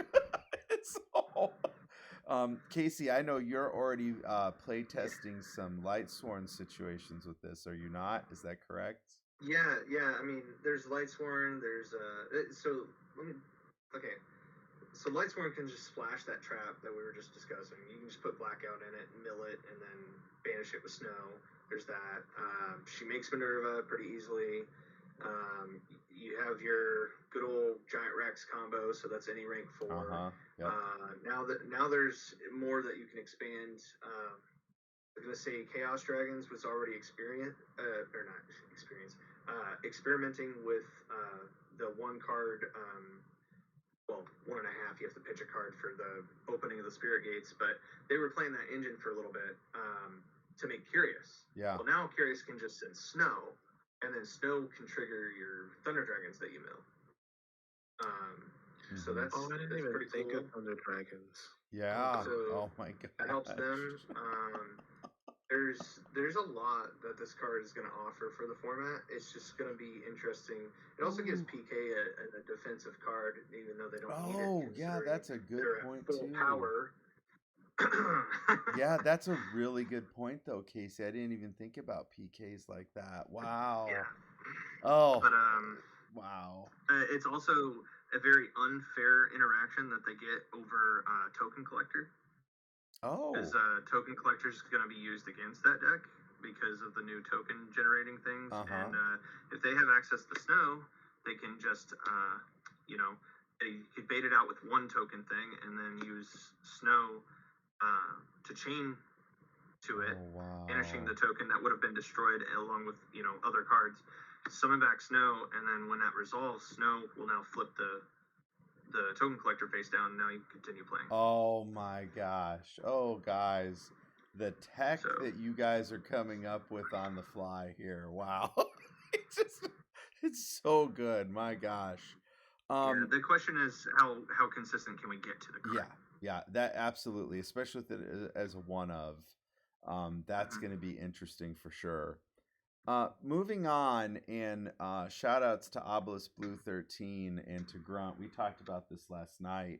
Casey, I know you're already play testing some Lightsworn situations with this, are you not? Is that correct? Yeah. I mean, there's Lightsworn. There's So Lightsworn can just splash that trap that we were just discussing. You can just put Blackout in it, mill it, and then banish it with Snow. There's that. She makes Minerva pretty easily. You have your good old Giant Rex combo, so that's any rank 4. Yep. Now there's more that you can expand. I'm gonna say Chaos Dragons was already experimenting with the 1 card. 1.5. You have to pitch a card for the opening of the Spirit Gates, but they were playing that engine for a little bit to make Curious. Yeah. Well, now Curious can just send Snow, and then Snow can trigger your Thunder Dragons that you mill. So that's I didn't even pretty think cool. of Thunder Dragons. Yeah. So oh my god. That helps them. There's a lot that this card is going to offer for the format. It's just going to be interesting. It also gives PK a defensive card, even though they don't need it. Oh, yeah, that's a good point full too. Power. Yeah, that's a really good point, though, Casey. I didn't even think about PKs like that. Wow. Yeah. Oh. But wow. It's also a very unfair interaction that they get over Token Collector. Oh. Because Token Collector is going to be used against that deck because of the new token generating things. And if they have access to Snow, they can just, they could bait it out with 1 token thing and then use Snow to chain to it, banishing the token that would have been destroyed along with, other cards. Summon back Snow, and then when that resolves, Snow will now flip the the token collector face down, and now you can continue playing. Oh my gosh. Oh, guys. The tech that you guys are coming up with on the fly here. Wow. it's so good. My gosh. The question is how consistent can we get to the card? Yeah, that absolutely, especially with it as a one of. That's going to be interesting for sure. Moving on, and shout outs to Obelisk Blue 13 and to Grunt. We talked about this last night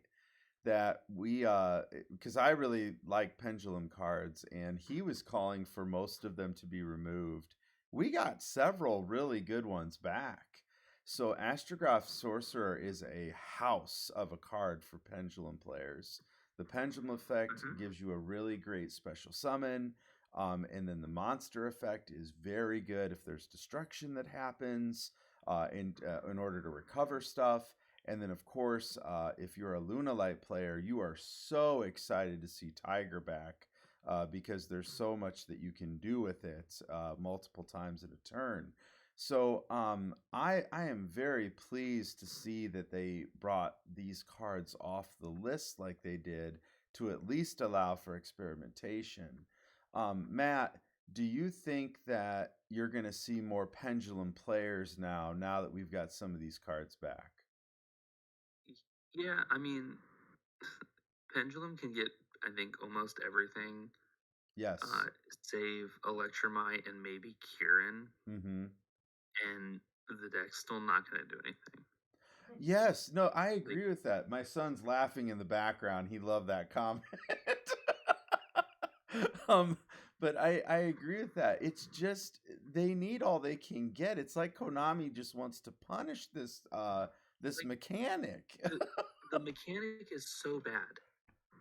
that we because I really like pendulum cards, and he was calling for most of them to be removed. We got several really good ones back. So Astrograph Sorcerer is a house of a card for pendulum players. The pendulum effect gives you a really great special summon. And then the monster effect is very good if there's destruction that happens in order to recover stuff. And then, of course, if you're a Lunalight player, you are so excited to see Tiger back because there's so much that you can do with it multiple times in a turn. So I am very pleased to see that they brought these cards off the list like they did to at least allow for experimentation. Matt, do you think that you're going to see more pendulum players now that we've got some of these cards back? Yeah, I mean, pendulum can get, I think, almost everything. Yes. Save Electromite and maybe Kieran. Mm-hmm. And the deck's still not going to do anything. Yes, no, I agree with that. My son's laughing in the background. He loved that comment. But I agree with that. It's just they need all they can get. It's like Konami just wants to punish this mechanic. The mechanic is so bad.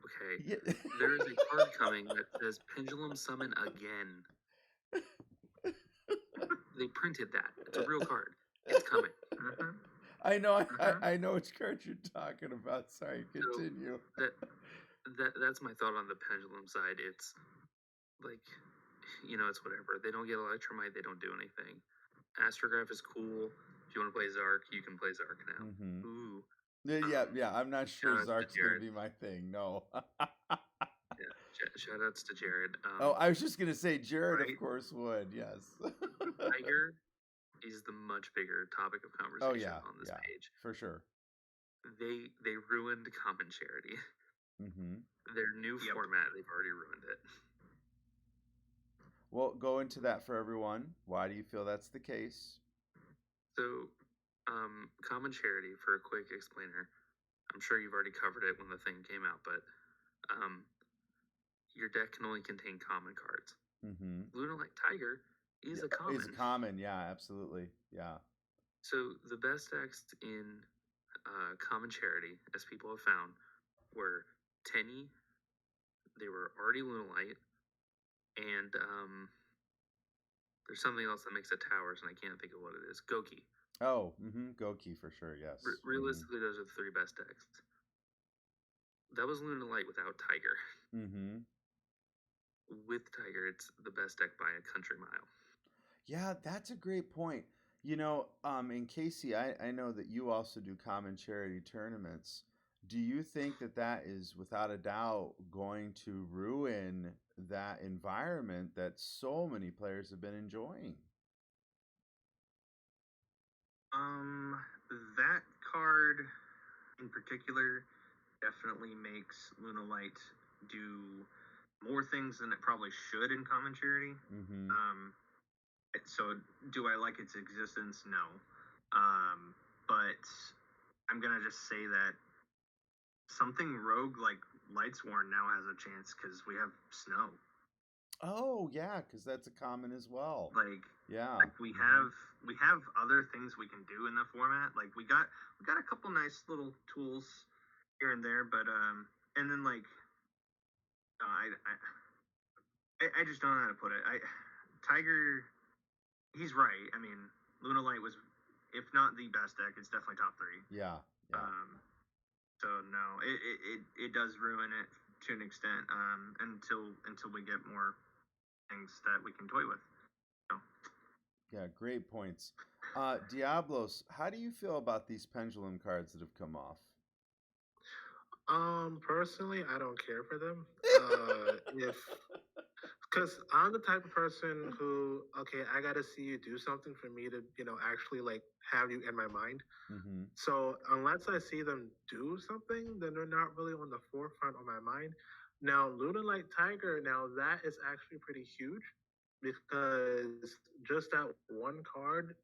Okay. Yeah. There is a card coming that says Pendulum Summon again. They printed that. It's a real card. It's coming. I know. I know which card you're talking about. Sorry, continue. So that's my thought on the pendulum side. It's like, it's whatever. They don't get Electromite. They don't do anything. Astrograph is cool. If you want to play Zark, you can play Zark now. Mm-hmm. Ooh. Yeah. I'm not sure Zark's gonna be my thing. No. Yeah. Shout outs to Jared. I was just gonna say Jared, right? Of course, would. Yes. Tiger is the much bigger topic of conversation on this page. For sure. They ruined Common Charity. Mm-hmm. Their new format, they've already ruined it. Well, go into that for everyone. Why do you feel that's the case? So, Common Charity, for a quick explainer, I'm sure you've already covered it when the thing came out, but your deck can only contain common cards. Mm-hmm. Lunalight Tiger is a common. Is a common, yeah, absolutely, yeah. So the best decks in Common Charity, as people have found, were Tenny. They were already Lunalight, and there's something else that makes it towers, and I can't think of what it is. Goki. Oh, Goki for sure, yes. Realistically, those are the three best decks. That was Lunalight without Tiger. Mm-hmm. With Tiger, it's the best deck by a country mile. Yeah, that's a great point. In Casey, I know that you also do Common Charity tournaments. Do you think that is, without a doubt, going to ruin that environment that so many players have been enjoying? That card in particular definitely makes Lunalight do more things than it probably should in Common Charity. Mm-hmm. So do I like its existence? No. But I'm gonna just say that something rogue like Lightsworn now has a chance because we have Snow. Oh yeah, because that's a common as well. We have other things we can do in the format. Like we got a couple nice little tools here and there, but and then I just don't know how to put it. Tiger, he's right. I mean, Lunalight was, if not the best deck, it's definitely top 3. Yeah. So no, it does ruin it to an extent. Until we get more things that we can toy with. So. Yeah, great points. Diabolus, how do you feel about these pendulum cards that have come off? Personally, I don't care for them. If Because I'm the type of person who, okay, I gotta see you do something for me to, actually like have you in my mind. Mm-hmm. So unless I see them do something, then they're not really on the forefront of my mind. Now, Luna Light Tiger, now that is actually pretty huge because just that one card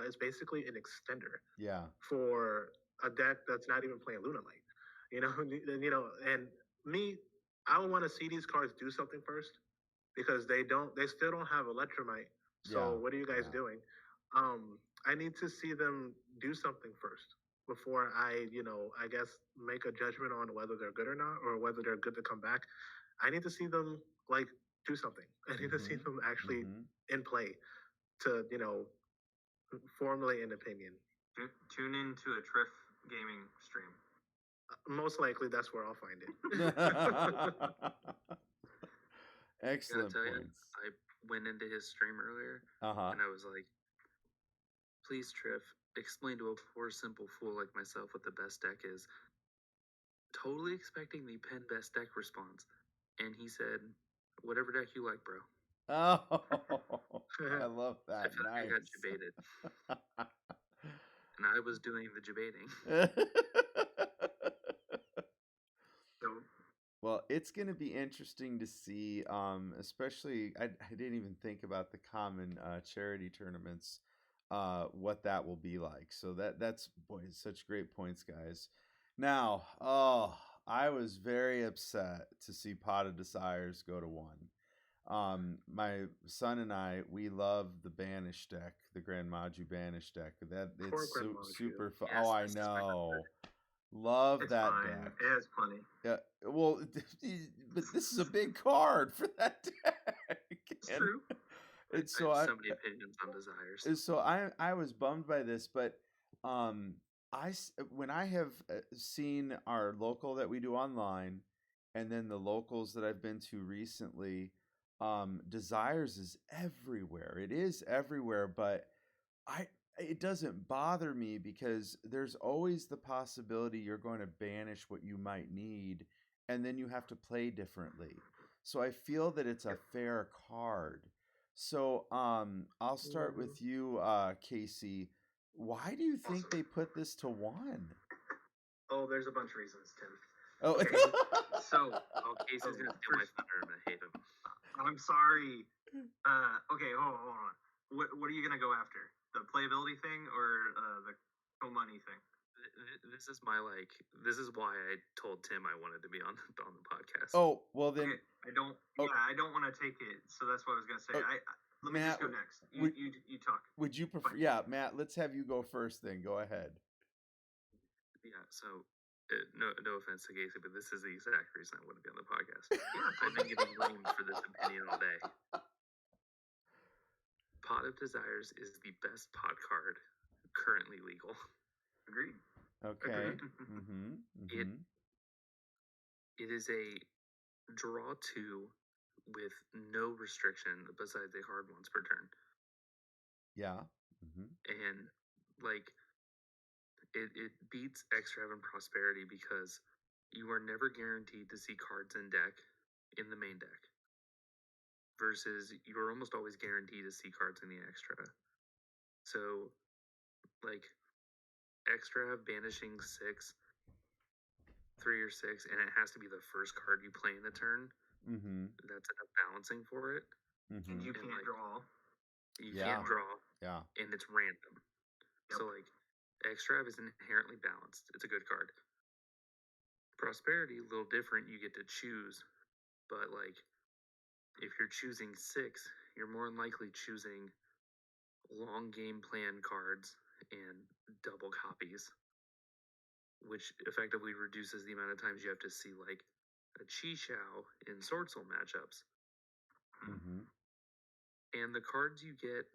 is basically an extender Yeah. for a deck that's not even playing Luna Light. And me, I would want to see these cards do something first because they still don't have Electromite. So Yeah. what are you guys doing? I need to see them do something first before I guess make a judgment on whether they're good or not, or whether they're good to come back. I need to see them like do something. I need to see them actually in play to formulate an opinion. Tune into a Triff gaming stream. Most likely, that's where I'll find it. Excellent I points. I went into his stream earlier, and I was like, "Please, Triff, explain to a poor simple fool like myself what the best deck is." Totally expecting the pen best deck response, and he said, "Whatever deck you like, bro." Oh, I love that. I feel nice. like I got debated, and I was doing the debating. Well, it's going to be interesting to see, especially, I didn't even think about the common charity tournaments, what that will be like. So that's, boy, such great points, guys. Now, I was very upset to see Pot of Desires go to 1. My son and I, we love the Banish deck, the Grand Maju Banish deck. That it's super fun. Yes, oh, I know. Love it's that fine. deck. It has plenty. Yeah, well, but this is a big card for that deck. It's true. And so I have so many opinions on Desires. So I was bummed by this, but when I have seen our local that we do online, and then the locals that I've been to recently, Desires is everywhere. It is everywhere, but it doesn't bother me because there's always the possibility you're going to banish what you might need, and then you have to play differently. So I feel that it's a fair card. So I'll start with you, Casey. Why do you think they put this to 1? Oh, there's a bunch of reasons, Tim. Oh, okay. So Casey's gonna steal my thunder, and I hate him. I'm sorry. Okay, hold on. What are you gonna go after? The playability thing or the money thing? This is my This is why I told Tim I wanted to be on the podcast. Oh, well then. Okay, I don't want to take it. So that's what I was gonna say. Let me just go next. You talk. Would you prefer? Fine. Yeah, Matt. Let's have you go first. Then go ahead. Yeah. So. No offense to Casey, but this is the exact reason I want to be on the podcast. I've been getting room for this opinion all day. Pot of Desires is the best pot card currently legal. Agreed. Okay. It is a draw 2 with no restriction besides a hard once per turn. Yeah. And it beats Extra Heaven Prosperity because you are never guaranteed to see cards in deck in the main deck. Versus you're almost always guaranteed to see cards in the extra. So, extra have banishing 6, 3 or 6, and it has to be the first card you play in the turn. That's enough balancing for it. And you can't draw. You can't draw. Yeah. And it's random. Yep. So, extra is inherently balanced. It's a good card. Prosperity, a little different. You get to choose, but if you're choosing 6, you're more than likely choosing long game plan cards and double copies, which effectively reduces the amount of times you have to see a Chi Xiao in Sword Soul matchups. And the cards you get,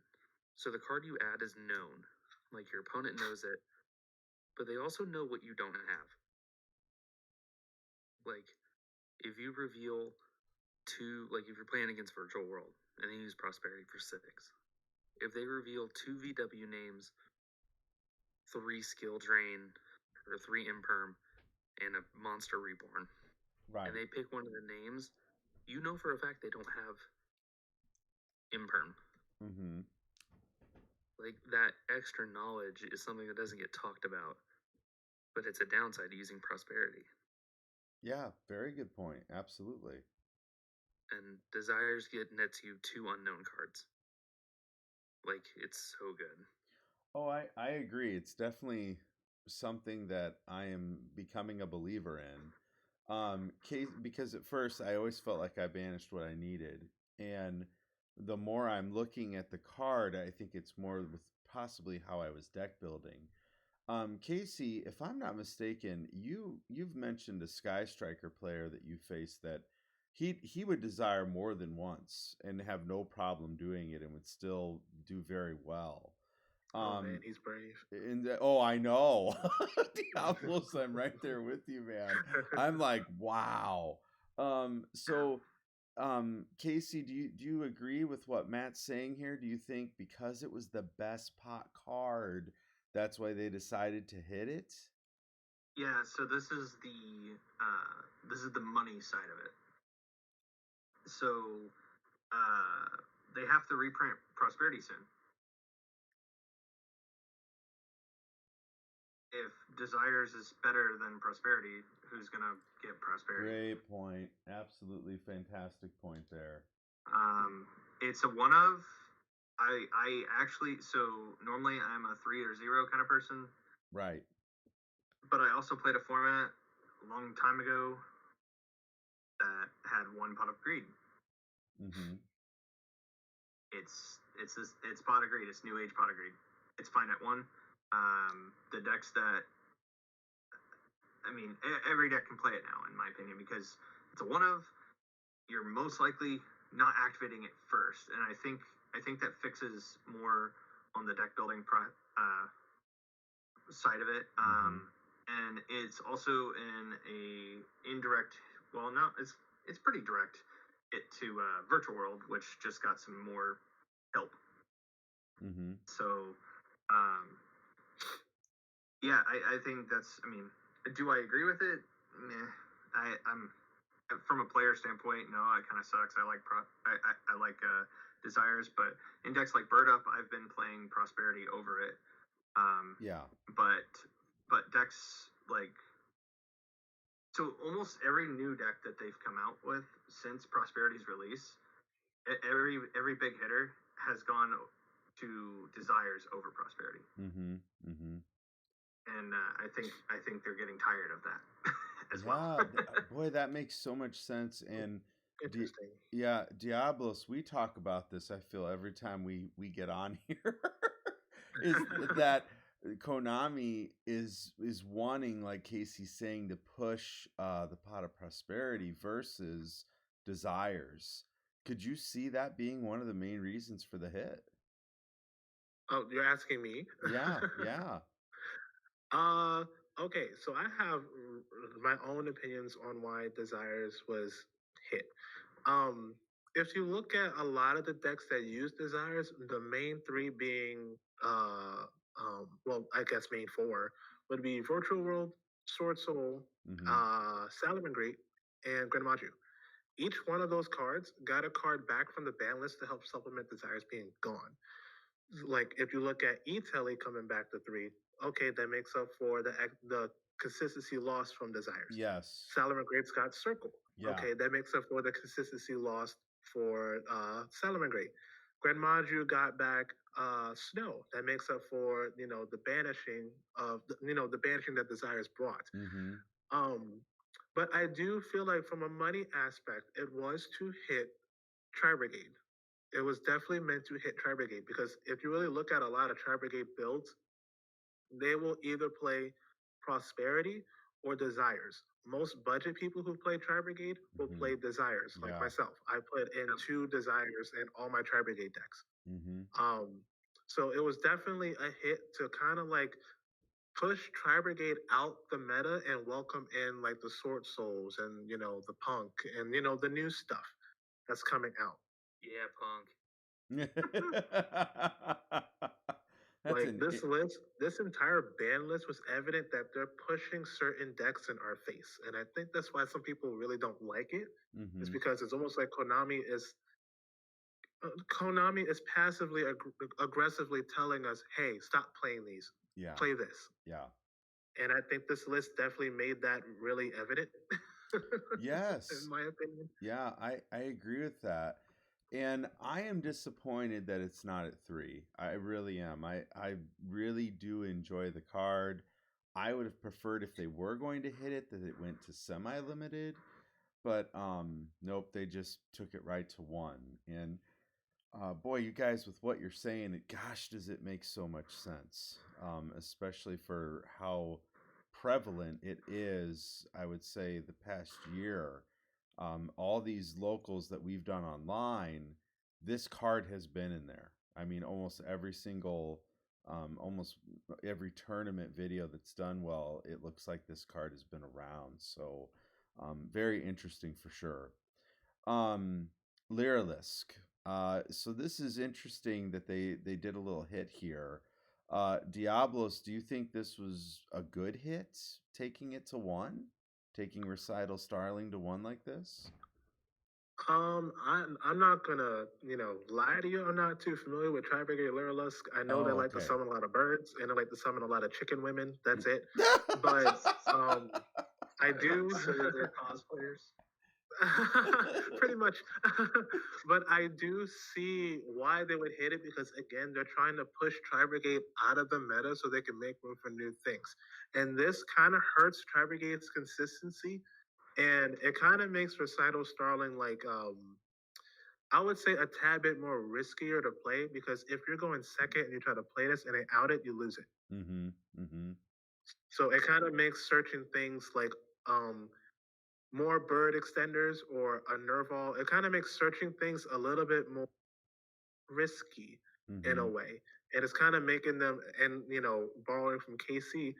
so the card you add is known, your opponent knows it, but they also know what you don't have. If you reveal 2, if you're playing against Virtual World and they use Prosperity for 6, if they reveal 2 VW names, 3 skill drain, or 3 imperm, and a Monster Reborn, right, and they pick one of the names, you know for a fact they don't have imperm. Mm-hmm. Like, that extra knowledge is something that doesn't get talked about, but it's a downside to using Prosperity. Yeah, very good point. Absolutely. And Desires nets you 2 unknown cards. Like, it's so good. Oh, I agree. It's definitely something that I am becoming a believer in. Because at first I always felt like I banished what I needed, and the more I'm looking at the card, I think it's more with possibly how I was deck building. Casey, if I'm not mistaken, you've mentioned a Sky Striker player that you faced that he would desire more than once and have no problem doing it and would still do very well. Oh man, he's brave. Oh, I know. Diabolus, I'm right there with you, man. I'm like, wow. So Casey, do you agree with what Matt's saying here? Do you think because it was the best pot card, that's why they decided to hit it? Yeah, so this is the money side of it. So they have to reprint Prosperity soon. If Desires is better than Prosperity, who's gonna get Prosperity? Great point. Absolutely fantastic point there. It's a one of. I actually, so normally I'm a 3 or 0 kind of person. Right. But I also played a format a long time ago that had 1 pot of greed. Mm-hmm. It's pot of greed. It's new age pot of greed. It's fine at 1. The decks that, I mean, every deck can play it now, in my opinion, because it's a one of. You're most likely not activating it first, and I think that fixes more on the deck building side of it. And it's also in a indirect. Well, no, it's pretty direct. It to Virtual World, which just got some more help. Mm-hmm. So, yeah, I think that's. I mean, do I agree with it? Meh. I'm from a player standpoint. No, it kind of sucks. I like I like Desires, but in decks like Bird Up, I've been playing Prosperity over it. Yeah. But decks like, so almost every new deck that they've come out with since Prosperity's release, every big hitter has gone to Desires over Prosperity. Mm-hmm. Mm-hmm. And I think they're getting tired of that as well. Boy, that makes so much sense. And Interesting. Diabolus, we talk about this, I feel, every time we get on here. Is that Konami is wanting, like Casey's saying, to push the pot of Prosperity versus Desires. Could you see that being one of the main reasons for the hit? Oh, you're asking me? Yeah. Okay, so I have my own opinions on why Desires was hit. If you look at a lot of the decks that use Desires, the main 3 being, well, I guess main 4 would be Virtual World, Sword Soul, Salamangreat, and Grenmaju. Each one of those cards got a card back from the ban list to help supplement Desires being gone. Like, if you look at E-Telly coming back to 3, okay, that makes up for the consistency lost from Desires. Yes. Salamangreat's got Circle. Yeah. Okay, that makes up for the consistency lost for Salamangreat. Grenmaju got back Snow. That makes up for the banishing of the banishing that Desires brought. But I do feel like from a money aspect, it was to hit Tri-Brigade. It was definitely meant to hit Tri-Brigade, because if you really look at a lot of Tri-Brigade builds, they will either play Prosperity or Desires. Most budget people who play Tri-Brigade will play Desires, like myself. I put in 2 Desires in all my Tri-Brigade decks. So it was definitely a hit to kind of like push Tri-Brigade out the meta and welcome in like the Sword Souls and the Punk and the new stuff that's coming out. Yeah, Punk. Like this entire ban list was evident that they're pushing certain decks in our face, and I think that's why some people really don't like it. Mm-hmm. It's because it's almost like Konami is passively aggressively telling us, "Hey, stop playing these. Yeah. Play this." Yeah. And I think this list definitely made that really evident. Yes. In my opinion. Yeah, I agree with that. And I am disappointed that it's not at 3. I really am. I really do enjoy the card. I would have preferred if they were going to hit it that it went to semi-limited, but nope, they just took it right to 1. And boy, you guys, with what you're saying, gosh, does it make so much sense, especially for how prevalent it is, I would say, the past year. All these locals that we've done online, this card has been in there. I mean, almost every tournament video that's done well, it looks like this card has been around. So, very interesting for sure. Lyrilisk. So this is interesting that they did a little hit here. Diabolus, do you think this was a good hit, taking it to 1? Taking Recital Starling to 1 like this? I'm not gonna, lie to you. I'm not too familiar with Tri-Brigade Lyrilisk. I know they like to summon a lot of birds and they like to summon a lot of chicken women. That's it. But I do. So they're cosplayers. Pretty much. But I do see why they would hit it because again, they're trying to push Tri-Brigade out of the meta so they can make room for new things. And this kind of hurts Tri-Brigade's consistency. And it kind of makes Recital Starling like I would say a tad bit more riskier to play because if you're going second and you try to play this and they out it, you lose it. Mm-hmm. Mm-hmm. So it kind of makes searching things like more bird extenders or a Nerval. It kind of makes searching things a little bit more risky in a way. And it's kind of making them, and borrowing from KC,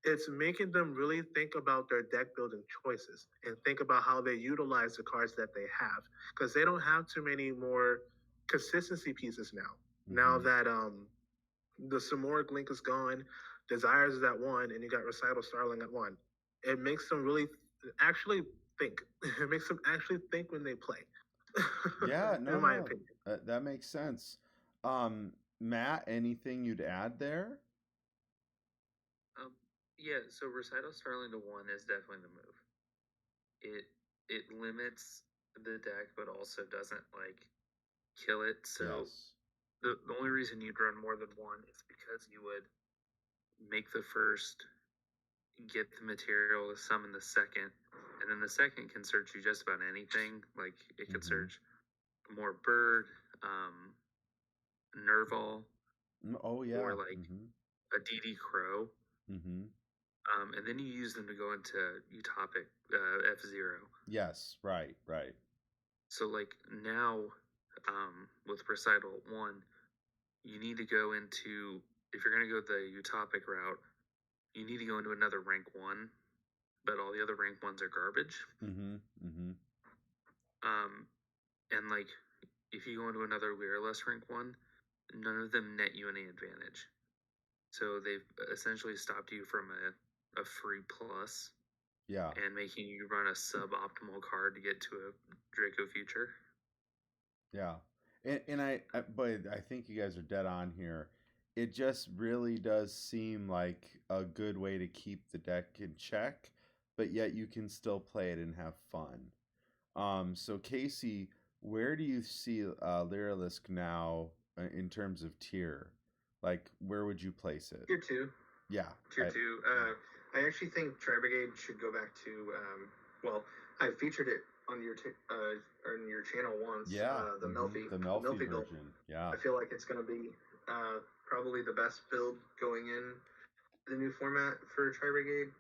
it's making them really think about their deck building choices and think about how they utilize the cards that they have because they don't have too many more consistency pieces now. Now that the Samoric Link is gone, Desires is at 1, and you got Recital Starling at 1. It makes them really actually think. It makes them actually think when they play. Yeah, no, in my opinion. That makes sense. Matt, anything you'd add there? Yeah, so Recital Starling to 1 is definitely the move. It limits the deck, but also doesn't kill it. So yes. the only reason you'd run more than 1 is because you would make the first, get the material to summon the second, and then the second can search you just about anything. Like it could search more bird, Nerval, oh yeah, or a DD Crow. And then you use them to go into Utopic F-Zero. Yes, right. So now, with Recital 1, you need to go into, if you're going to go the Utopic route, you need to go into another rank 1, but all the other rank 1s are garbage. And if you go into another Lyrilisk rank 1, none of them net you any advantage. So they've essentially stopped you from a free plus. Yeah. And making you run a suboptimal card to get to a Draco Future. Yeah. And I think you guys are dead on here. It just really does seem like a good way to keep the deck in check, but yet you can still play it and have fun. So Casey, where do you see Lyrilisk now in terms of tier? Like, where would you place it? Tier 2. Yeah. Tier 2. I actually think Tri-Brigade should go back to, well, I featured it on your channel once. Yeah. The Melfi. The Melfi version. build. Yeah. I feel like it's going to be probably the best build going in the new format for Tri-Brigade.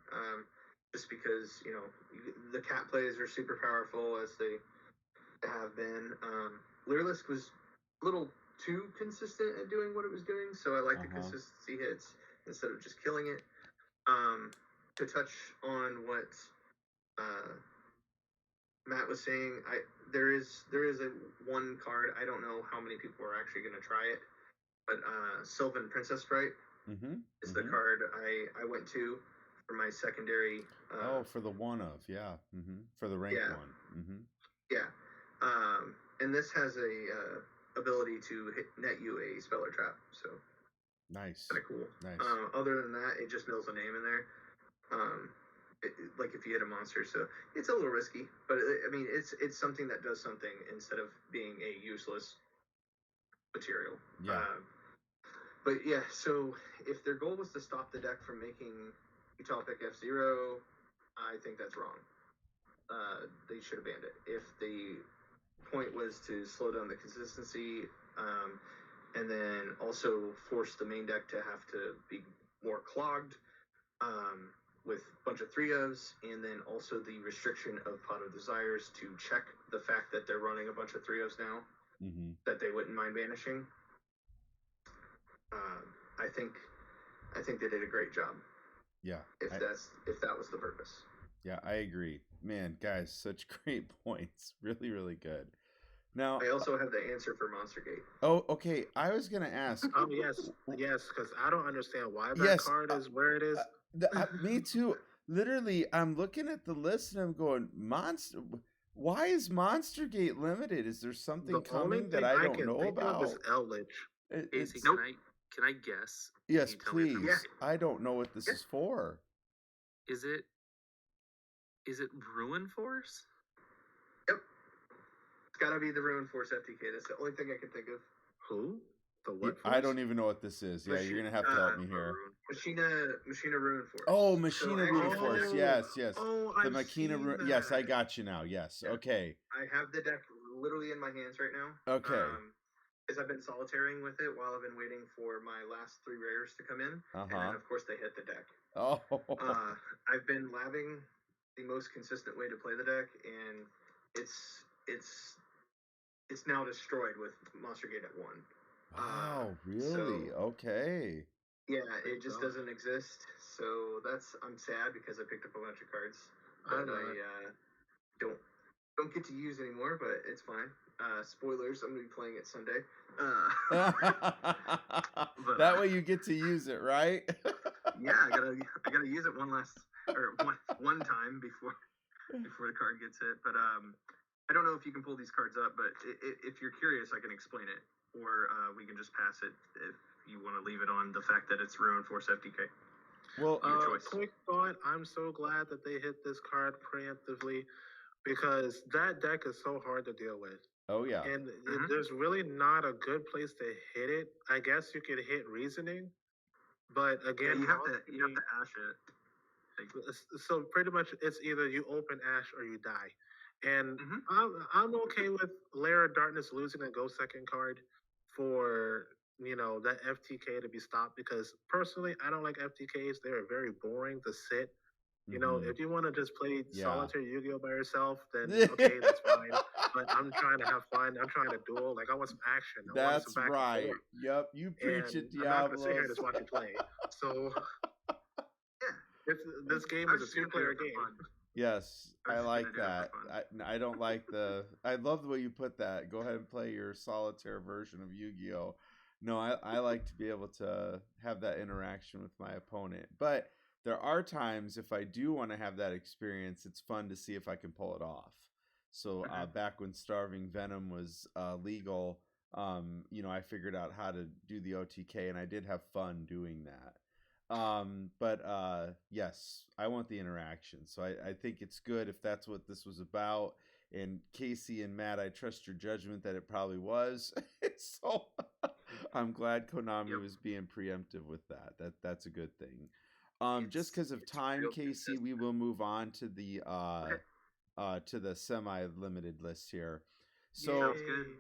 Just because, the cat plays are super powerful as they have been. Lyrilisk was a little too consistent at doing what it was doing, so I like the consistency hits instead of just killing it. To touch on what Matt was saying, there is a one card. I don't know how many people are actually going to try it. but Sylvan Princess Sprite is the card I went to for my secondary. For the one of, for the rank one. Yeah. And this has a ability to net you a Speller Trap, so nice. Kind of cool. Nice. Other than that, it just mills a name in there. Like if you hit a monster, so it's a little risky, but I mean, it's something that does something instead of being a useless material. Yeah. But yeah, so if their goal was to stop the deck from making Utopic F-Zero, I think that's wrong. They should have banned it. If the point was to slow down the consistency, and then also force the main deck to have to be more clogged, with a bunch of 3-ofs, and then also the restriction of Pot of Desires to check the fact that they're running a bunch of 3-ofs now, that they wouldn't mind banishing. I think they did a great job. Yeah. If that was the purpose. Yeah, I agree. Man, guys, such great points. Really, really good. Now, I also have the answer for Monstergate. Oh, okay. I was gonna ask. Yes, because I don't understand why that card is where it is. Me too. Literally, I'm looking at the list and I'm going, why is Monstergate limited? Is there something coming that I don't know about? Is Eldritch. Casey, can I guess? Yes, please. I don't know what this is for. Is it Ruin Force? Yep. It's gotta be the Ruin Force FTK. That's the only thing I can think of. Who? The what? I don't even know what this is. Yeah, you're gonna have to help me here. Machina Ruin Force. Oh, Machina Ruin Force. Yes. Oh, the Machina Ruin. Yes, I got you now. Yes. Yeah. Okay. I have the deck literally in my hands right now. Okay. Because I've been solitaring with it while I've been waiting for my last 3 rares to come in, and then of course they hit the deck. Oh. I've been labbing the most consistent way to play the deck, and it's now destroyed with Monstergate at 1. Wow, really? Okay. Yeah, it just doesn't exist. So I'm sad because I picked up a bunch of cards that I don't get to use anymore, but it's fine. Spoilers, I'm gonna be playing it Sunday. That way you get to use it, right? Yeah, I gotta use it one time before the card gets hit. But I don't know if you can pull these cards up, but if you're curious, I can explain it, or we can just pass it if you want to leave it on the fact that it's Ruin Force FTK. Well, your choice. Quick thought: I'm so glad that they hit this card preemptively, because that deck is so hard to deal with. Oh yeah, and there's really not a good place to hit it. I guess you could hit Reasoning, but again, you have to ash it. So pretty much, it's either you open Ash or you die. And I'm okay with Lair of Darkness losing a Go Second card for that FTK to be stopped, because personally I don't like FTKs. They're very boring to sit. If you want to just play solitary Yu-Gi-Oh by yourself, then okay, that's fine. But I'm trying to have fun. I'm trying to duel. Like, I want some action. That's want some back right. And forth. Yep, you preach it, Diabolus. I'm not gonna sit here and just watch you play. So this game is a 2-player game. Yes, I like that. I don't like I love the way you put that. Go ahead and play your solitaire version of Yu-Gi-Oh. No, I like to be able to have that interaction with my opponent. But there are times if I do want to have that experience, it's fun to see if I can pull it off. So back when Starving Venom was legal, I figured out how to do the OTK, and I did have fun doing that. But yes, I want the interaction. So I think it's good if that's what this was about. And Casey and Matt, I trust your judgment that it probably was. So I'm glad Konami was being preemptive with that. That's a good thing. Just because of time, Casey, we will move on to the semi-limited list here. So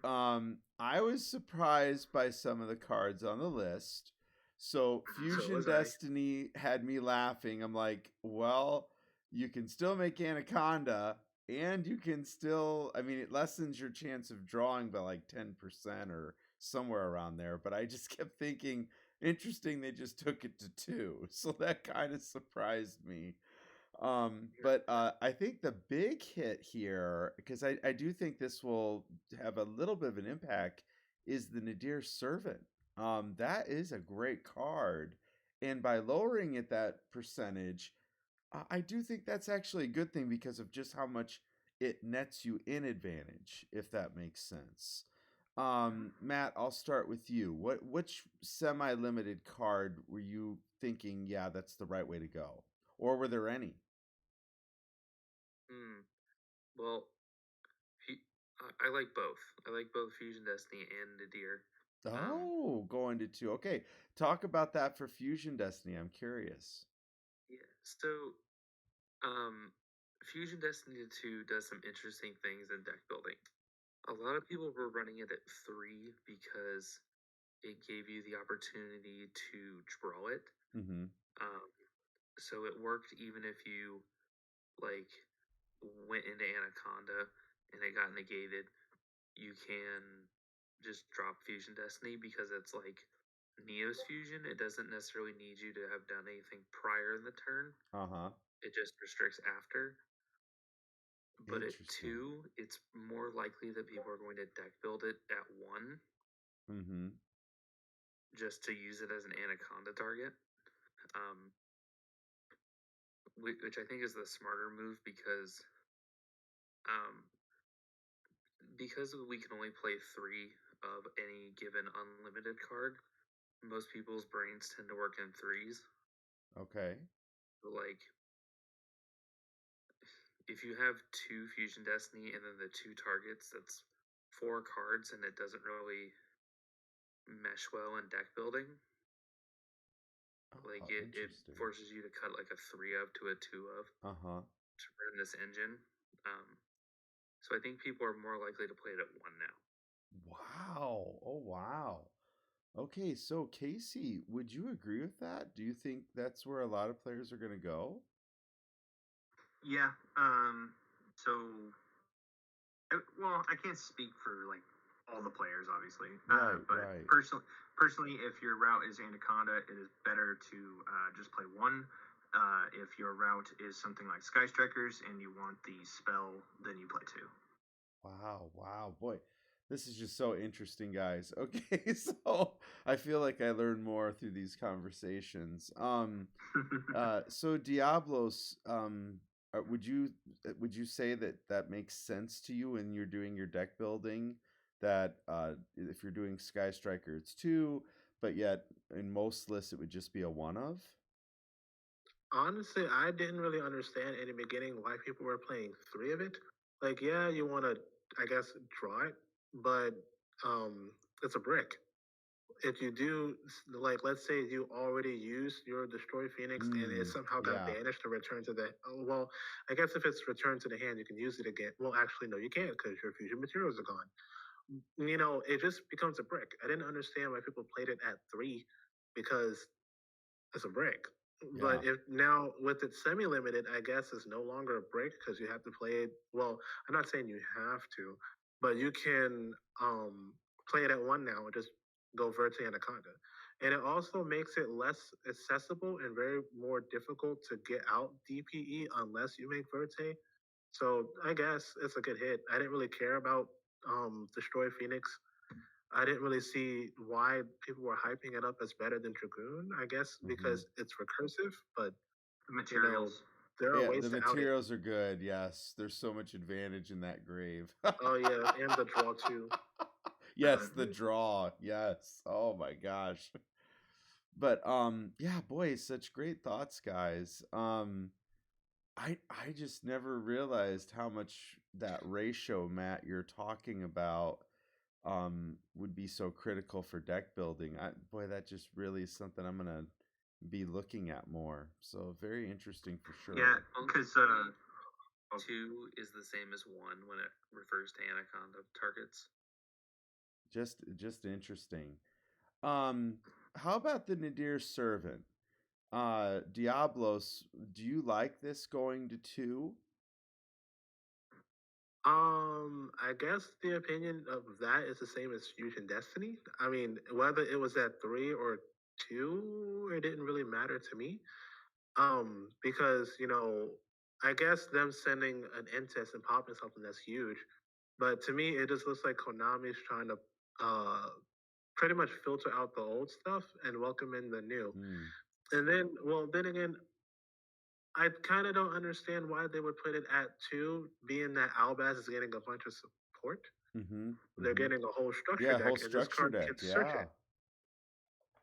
I was surprised by some of the cards on the list. So Fusion Destiny had me laughing. I'm like, well, you can still make Anaconda, and you can still, it lessens your chance of drawing by like 10% or somewhere around there. But I just kept thinking, interesting, they just took it to 2. So that kind of surprised me. But I think the big hit here, because I do think this will have a little bit of an impact, is the Nadir Servant. That is a great card. And by lowering it that percentage, I do think that's actually a good thing because of just how much it nets you in advantage, if that makes sense. Matt, I'll start with you. Which semi-limited card were you thinking, yeah, that's the right way to go? Or were there any? Well, I like both. I like both Fusion Destiny and Nadir. Oh, going to 2. Okay, talk about that for Fusion Destiny. I'm curious. Yeah. So, Fusion Destiny 2 does some interesting things in deck building. A lot of people were running it at 3 because it gave you the opportunity to draw it. Mm-hmm. So it worked even if you like went into Anaconda and it got negated. You can just drop Fusion Destiny because it's like Neo's Fusion. It doesn't necessarily need you to have done anything prior in the turn. It just restricts after. But at 2, it's more likely that people are going to deck build it at 1. Just to use it as an Anaconda target. Which I think is the smarter move because we can only play 3 of any given unlimited card. Most people's brains tend to work in 3s. Okay. Like, if you have 2 Fusion Destiny and then the 2 targets, that's 4 cards, and it doesn't really mesh well in deck building. Like, it forces you to cut like a 3 of to a 2 of to run this engine. So I think people are more likely to play it at 1 now. Wow. Oh, wow. Okay, so Casey, would you agree with that? Do you think that's where a lot of players are going to go? Yeah. Well, I can't speak for like all the players, obviously. But personally, if your route is Anaconda, it is better to just play 1. If your route is something like Sky Strikers and you want the spell, then you play 2. Wow, boy. This is just so interesting, guys. Okay, so I feel like I learned more through these conversations. So Diabolus, would you say that makes sense to you when you're doing your deck building? That if you're doing Sky Striker, it's 2, but yet in most lists it would just be a 1 of? Honestly, I didn't really understand in the beginning why people were playing 3 of it. Like, yeah, you want to, I guess, draw it, but it's a brick. If you do, like, let's say you already used your Destroy Phoenix and it somehow got banished to return to the, well, I guess if it's returned to the hand, you can use it again. Well, actually, no, you can't because your fusion materials are gone. You know, it just becomes a brick. I didn't understand why people played it at 3 because it's a brick. Yeah. But if now with it semi-limited, I guess it's no longer a break because you have to play it. Well, I'm not saying you have to, but you can play it at 1 now and just go Verte Anaconda. And it also makes it less accessible and very more difficult to get out DPE unless you make Verte. So I guess it's a good hit. I didn't really care about Destroy Phoenix. I didn't really see why people were hyping it up as better than Dragoon. I guess because it's recursive, but the materials. There are ways the materials are good. Yes, there's so much advantage in that grave. Oh yeah, and the draw too. Yes, the draw. Yes. Oh my gosh. But yeah, boy, such great thoughts, guys. I just never realized how much that ratio, Matt, you're talking about would be so critical for deck building. Boy, that just really is something I'm gonna be looking at more. So very interesting for sure. Yeah, because 2 is the same as 1 when it refers to Anaconda targets. Just interesting. How about the Nadir Servant? Diabolus, do you like this going to 2? I guess the opinion of that is the same as Fusion Destiny. I mean, whether it was at 3 or 2, it didn't really matter to me. Because, you know, I guess them sending an end test and popping something that's huge. But to me, it just looks like Konami's trying to pretty much filter out the old stuff and welcome in the new. And then, then again, I kind of don't understand why they would put it at 2, being that Albaz is getting a bunch of support. They're getting a whole structure deck, whole and this structure card deck. can search it.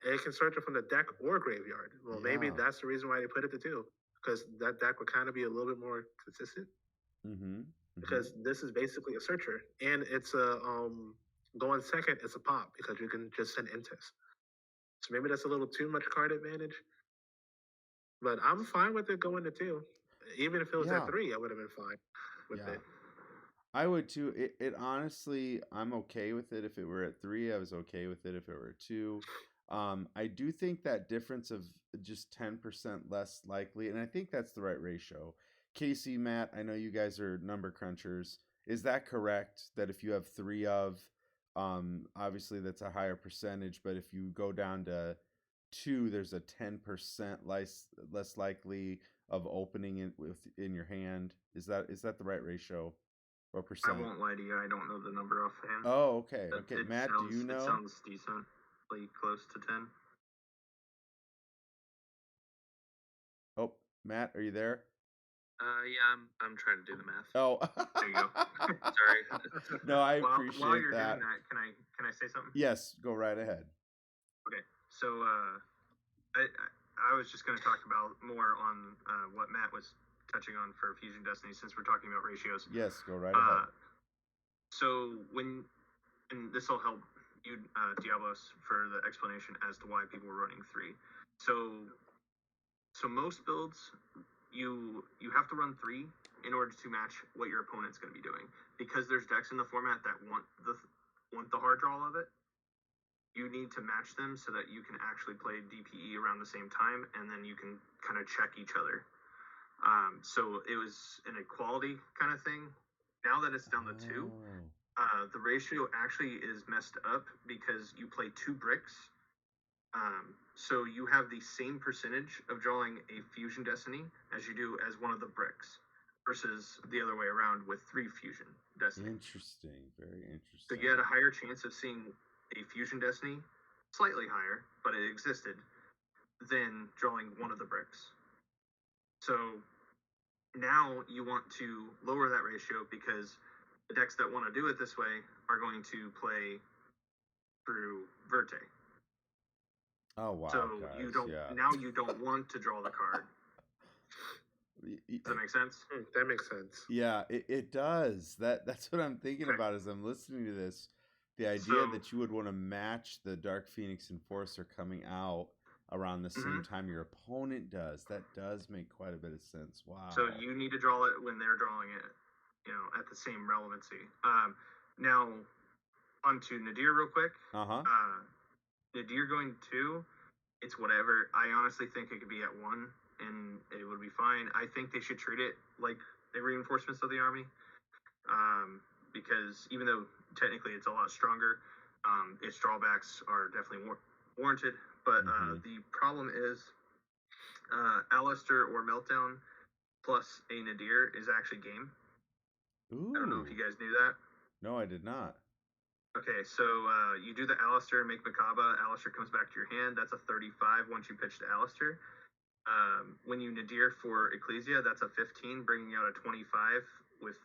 It can search it from the deck or graveyard. Well, maybe that's the reason why they put it to 2, because that deck would kind of be a little bit more consistent. Because this is basically a searcher, and it's a going second. It's a pop because you can just send Intis. So maybe that's a little too much card advantage. But I'm fine with it going to 2. Even if it was at 3, I would have been fine with it. I would too. It honestly, I'm okay with it. If it were at 3, I was okay with it. If it were at 2, I do think that difference of just 10% less likely, and I think that's the right ratio. Casey, Matt, I know you guys are number crunchers. Is that correct? That if you have 3 of, obviously that's a higher percentage, but if you go down to 2, there's a 10% less likely of opening in your hand. Is that the right ratio or percent? I won't lie to you. I don't know the number offhand. Oh, okay. Okay, Matt, do you know? It sounds decently close to 10. Oh, Matt, are you there? Yeah, I'm trying to do the math. Oh, there you go. Sorry. No, I appreciate while you're that. doing that, can I say something? Yes, go right ahead. Okay, so I was just going to talk about more on what Matt was touching on for Fusion Destiny, since we're talking about ratios. Yes, go right ahead. So and this will help you, Diabolus, for the explanation as to why people were running 3. So most builds, you have to run 3 in order to match what your opponent's going to be doing, because there's decks in the format that want the hard draw of it. You need to match them so that you can actually play DPE around the same time, and then you can kind of check each other. So it was an equality kind of thing. Now that it's down to 2, the ratio actually is messed up because you play 2 bricks. So you have the same percentage of drawing a Fusion Destiny as you do as one of the bricks, versus the other way around with 3 Fusion Destiny. Interesting, very interesting. So you had a higher chance of seeing a Fusion Destiny, slightly higher, but it existed, than drawing one of the bricks. So now you want to lower that ratio, because the decks that want to do it this way are going to play through Verte. Oh wow! So guys, you don't want to draw the card. Does that make sense? That makes sense. Yeah, it does. That's what I'm thinking about as I'm listening to this. The idea that you would want to match the Dark Phoenix Enforcer coming out around the same time your opponent does. That does make quite a bit of sense. Wow. So you need to draw it when they're drawing it, at the same relevancy. Now, on to Nadir real quick. Nadir going 2, it's whatever. I honestly think it could be at 1, and it would be fine. I think they should treat it like the reinforcements of the army, because even though technically it's a lot stronger, its drawbacks are definitely warranted. But the problem is Alistair or Meltdown plus a Nadir is actually game. Ooh. I don't know if you guys knew that. No, I did not. Okay, so you do the Alistair, make Makaba. Alistair comes back to your hand. That's a 35 once you pitch to Alistair. When you Nadir for Ecclesia, that's a 15, bringing out a 25 with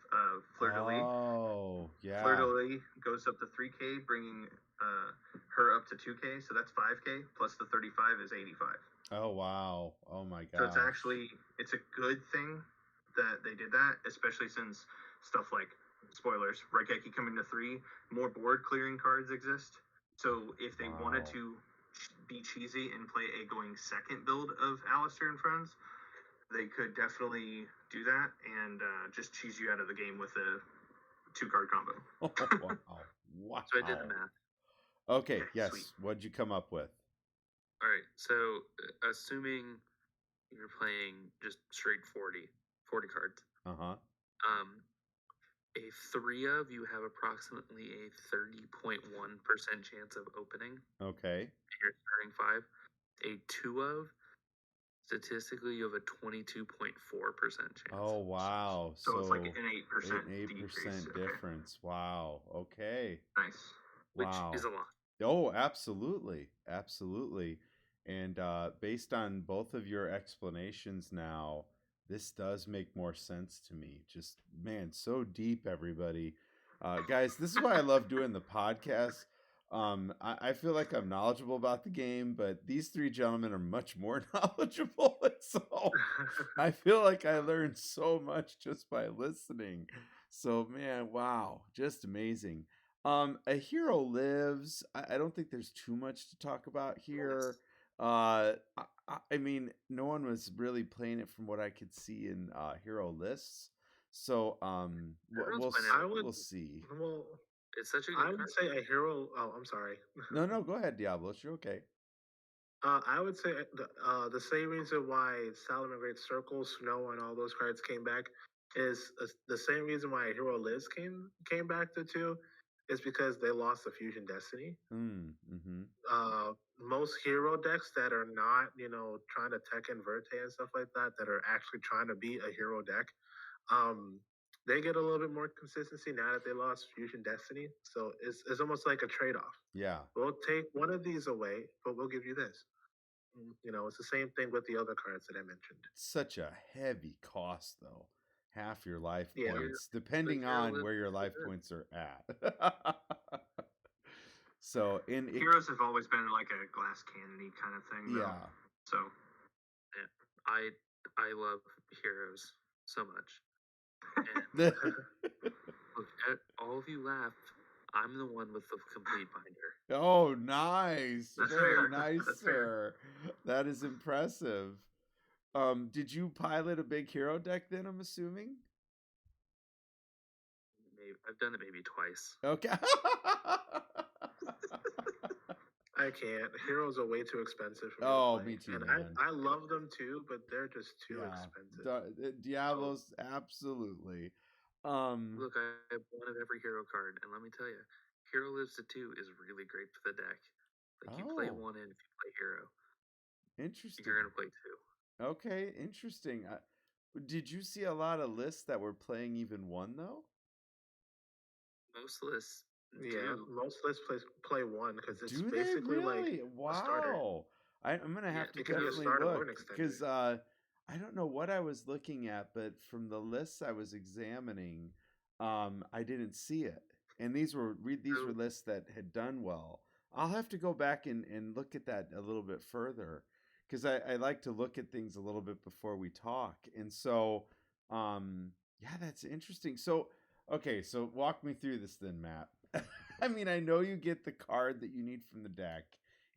Fleur de Lis. Oh, yeah. Fleur de Lis goes up to 3K, bringing her up to 2K, so that's 5K, plus the 35 is 85. Oh, wow. Oh, my God. So it's a good thing that they did that, especially since stuff like, spoilers, Raigeki coming to 3, more board clearing cards exist. So if they wanted to be cheesy and play a going second build of Alistair and Friends, they could definitely do that and just cheese you out of the game with a 2-card combo. Wow. So I did the math. Okay, yes. Sweet. What'd you come up with? All right, so assuming you're playing just straight 40 cards. A 3 of, you have approximately a 30.1% chance of opening. Okay. You're starting 5. A 2 of, statistically, you have a 22.4% chance. Oh, wow. So it's like an 8% 8% difference. Okay. Wow. Okay. Nice. Which is a lot. Oh, absolutely, absolutely. And based on both of your explanations now, this does make more sense to me. Just man, so deep, everybody. Guys, this is why I love doing the podcast. I feel like I'm knowledgeable about the game, but these three gentlemen are much more knowledgeable. And so I feel like I learned so much just by listening. So man, wow, just amazing. A hero lives. I don't think there's too much to talk about here. I mean, no one was really playing it from what I could see in hero lists. So we'll see. Well, it's such a good I would say a hero. Oh, I'm sorry. No, go ahead, Diabolus. You're okay. I would say the same reason why Salamangreat Circle, Snow, and all those cards came back is the same reason why Hero Liz came back to two, is because they lost the Fusion Destiny. Mm-hmm. Most hero decks that are not, trying to tech and Verte and stuff like that, that are actually trying to be a hero deck, they get a little bit more consistency now that they lost Fusion Destiny. So it's almost like a trade off. Yeah. We'll take one of these away, but we'll give you this. It's the same thing with the other cards that I mentioned. Such a heavy cost, though. Half your life points, depending on where your life points are at. So heroes have always been like a glass cannon kind of thing. Though. Yeah. So yeah, I love heroes so much. And look, all of you laughed. I'm the one with the complete binder. Oh, nice. That's Very fair. nice, That's sir. Fair. That is impressive. Did you pilot a big hero deck then, I'm assuming? Maybe, I've done it maybe twice. Okay. I can't. Heroes are way too expensive for me. Oh, me too. And man. I love them too, but they're just too expensive. Diablos, absolutely. Look, I have one of every hero card, and let me tell you, Hero Lives to 2 is really great for the deck. Like, you play one in if you play Hero. Interesting. You're going to play 2. Okay, interesting. Did you see a lot of lists that were playing even one, though? Most lists most lists play one, because it's do basically they really? like a starter. Wow. I'm going to have to definitely look, because I don't know what I was looking at, but from the lists I was examining, I didn't see it. And these were lists that had done well. I'll have to go back and look at that a little bit further, because I like to look at things a little bit before we talk. And so, yeah, that's interesting. So, okay, so walk me through this then, Matt. I mean, I know you get the card that you need from the deck,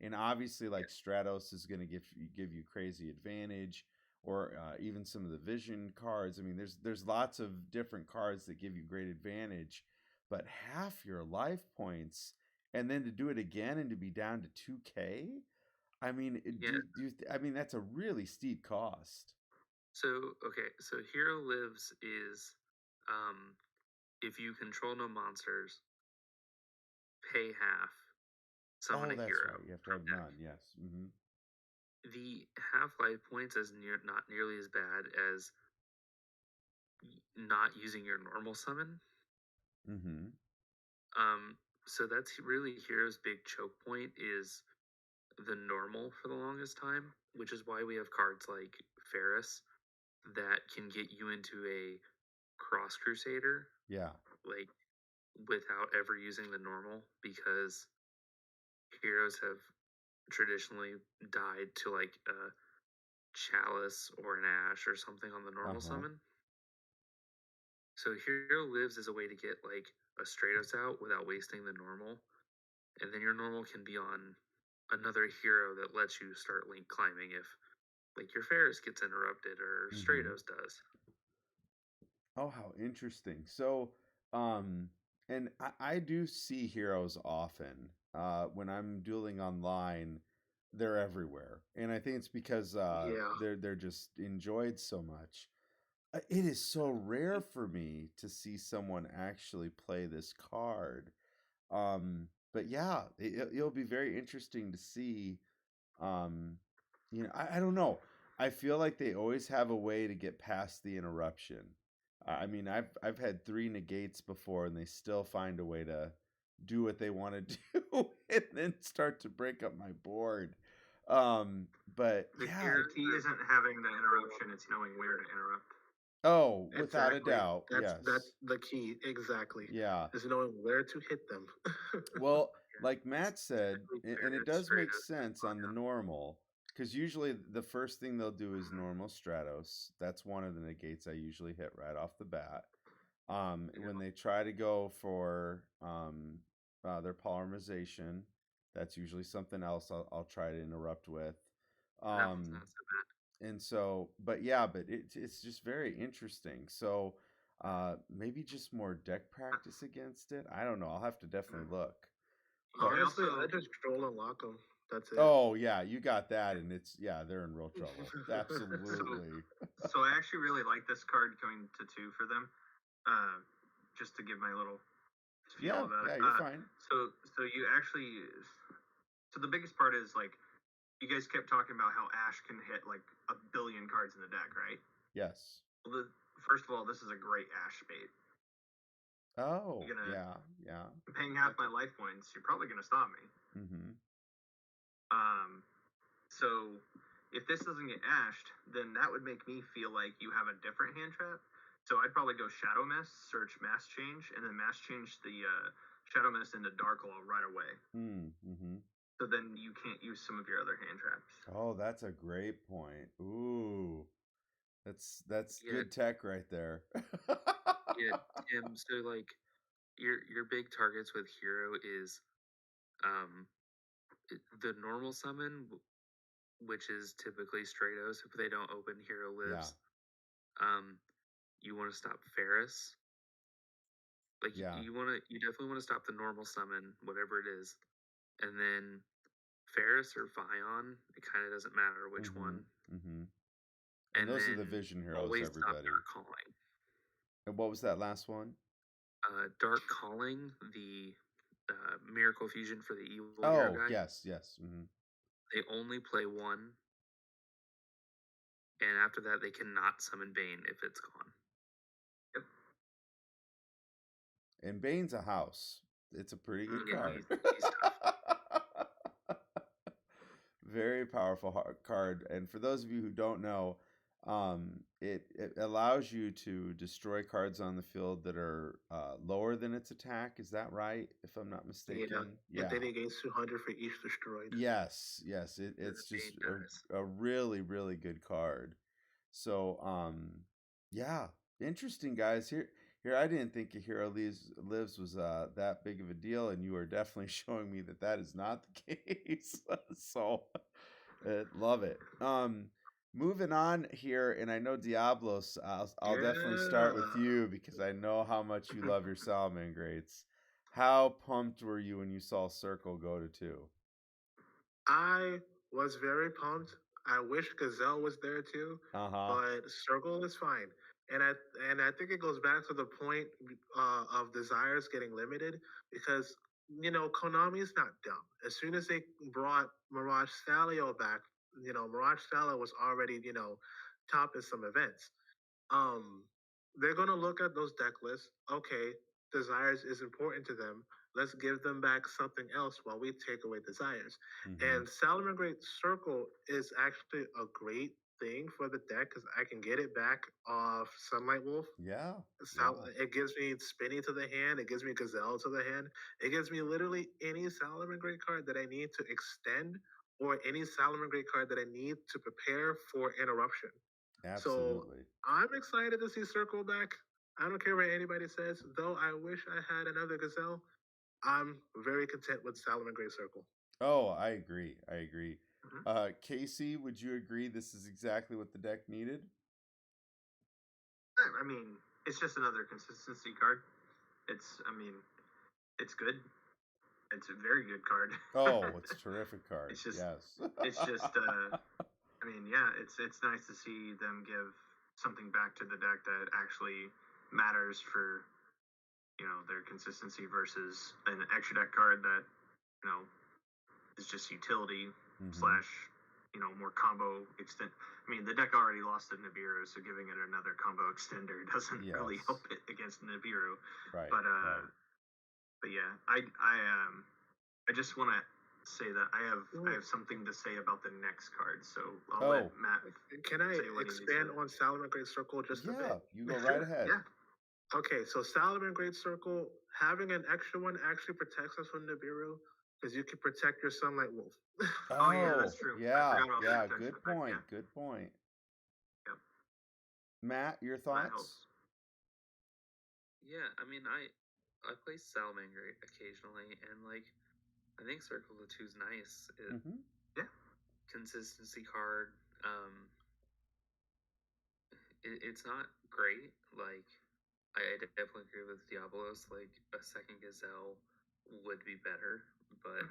and obviously, like Stratos is going to give you crazy advantage, or even some of the vision cards. I mean, there's lots of different cards that give you great advantage, but half your life points, and then to do it again and to be down to 2K. I mean, I mean that's a really steep cost. So Hero Lives is, if you control no monsters, pay half. Summon a hero. Right. You have to have none. Yes. Mm-hmm. The half life points is not nearly as bad as not using your normal summon. Mm-hmm. So that's really Hero's big choke point is the normal for the longest time, which is why we have cards like Ferris that can get you into a Cross Crusader. Yeah. Like, without ever using the normal, because heroes have traditionally died to like a Chalice or an Ash or something on the normal summon. So Hero Lives is a way to get like a Stratos out without wasting the normal, and then your normal can be on another hero that lets you start link climbing if like your Ferris gets interrupted or Stratos does. Oh, how interesting. So, and I do see heroes often. When I'm dueling online, they're everywhere, and I think it's because they're just enjoyed so much. It is so rare for me to see someone actually play this card. But yeah, it'll be very interesting to see. I don't know. I feel like they always have a way to get past the interruption. I mean, I've had 3 negates before, and they still find a way to do what they want to do and then start to break up my board. But the yeah, key isn't having the interruption; it's knowing where to interrupt. Oh, without a doubt, that's yes. the key, exactly. Yeah. Is knowing where to hit them. Well, like Matt said, and it does make Stratos, sense on the normal, because usually the first thing they'll do is normal Stratos. That's one of the negates I usually hit right off the bat. When they try to go for their polymerization, that's usually something else I'll try to interrupt with. that one's not so bad. And so, but yeah, but it's just very interesting. So maybe just more deck practice against it. I don't know. I'll have to definitely look. Honestly, I just troll and lock them. That's it. Oh yeah, you got that, and they're in real trouble. Absolutely. So I actually really like this card going to 2 for them. Just to give my little feel about it. Yeah, you're fine. So you actually, so the biggest part is like, you guys kept talking about how Ash can hit like 1 billion cards in the deck, right? Yes. Well, first of all, this is a great Ash bait. Oh, yeah. I'm paying half my life points. You're probably gonna stop me. Mm-hmm. So if this doesn't get ashed, then that would make me feel like you have a different hand trap. So I'd probably go Shadow Mist, search Mass Change, and then Mass Change the Shadow Mist into Dark Law right away. Mm-hmm. So then you can't use some of your other hand traps. Oh, that's a great point. Ooh, that's good tech right there. Yeah, Tim. So like, your big targets with hero is, the normal summon, which is typically Stratos if they don't open hero lives. Yeah. You want to stop Ferris. Like you definitely want to stop the normal summon, whatever it is, and then Ferris or Vion. It kind of doesn't matter which one. Mm-hmm. And those are the vision heroes, always everybody. Stop Dark Calling. And what was that last one? Dark Calling, the Miracle Fusion for the evil hero guy. Yes. Mm-hmm. They only play one, and after that, they cannot summon Bane if it's gone. Yep. And Bane's a house. It's a pretty good card. He's tough. Very powerful card. And for those of you who don't know, it allows you to destroy cards on the field that are lower than its attack. Is that right? If I'm not mistaken. Yeah. And then it gains 200 for each destroyed. Yes. It's just a really, really good card. So, yeah, interesting, guys. Here, I didn't think a Hero Lives was that big of a deal, and you are definitely showing me that is not the case. So, love it. Moving on here, and I know Diabolus, I'll definitely start with you because I know how much you love your Salamangreats. How pumped were you when you saw Circle go to 2? I was very pumped. I wish Gazelle was there too, but Circle is fine. And I think it goes back to the point of desires getting limited because Konami's not dumb. As soon as they brought Mirage Stallion back, Mirage Stallion was already topping some events. They're gonna look at those deck lists. Okay, desires is important to them. Let's give them back something else while we take away desires. Mm-hmm. And Salamangreat Circle is actually a great thing for the deck because I can get it back off Sunlight Wolf. Yeah. It gives me Spinny to the hand. It gives me Gazelle to the hand. It gives me literally any Salamangreat card that I need to extend or any Salamangreat card that I need to prepare for interruption. Absolutely. So I'm excited to see Circle back. I don't care what anybody says, though I wish I had another Gazelle. I'm very content with Salamangreat Circle. Oh, I agree. Mm-hmm. Casey, would you agree this is exactly what the deck needed? I mean, it's just another consistency card. It's good. It's a very good card. Oh, it's a terrific card. It's just, yes. It's just, it's nice to see them give something back to the deck that actually matters for their consistency versus an extra deck card that is just utility slash more combo extend. I mean, the deck already lost to Nibiru, so giving it another combo extender doesn't really help it against Nibiru. Right. But But yeah, I just want to say that I have something to say about the next card. So I'll let Matt. Can I expand on Salomon Great Circle just a bit? Yeah, you go right ahead. Yeah. Okay, so Salomon Great Circle, having an extra one actually protects us from Nibiru because you can protect your Sunlight Wolf. Oh yeah, that's true. Yeah, good point. Yeah. Good point. Yep. Matt, your thoughts? Yeah, I mean, I play Salamangreat occasionally, and like, I think Circle of Two is nice. Yeah. Consistency card. It's not great. Like, I definitely agree with Diabolus. Like, a second Gazelle would be better, but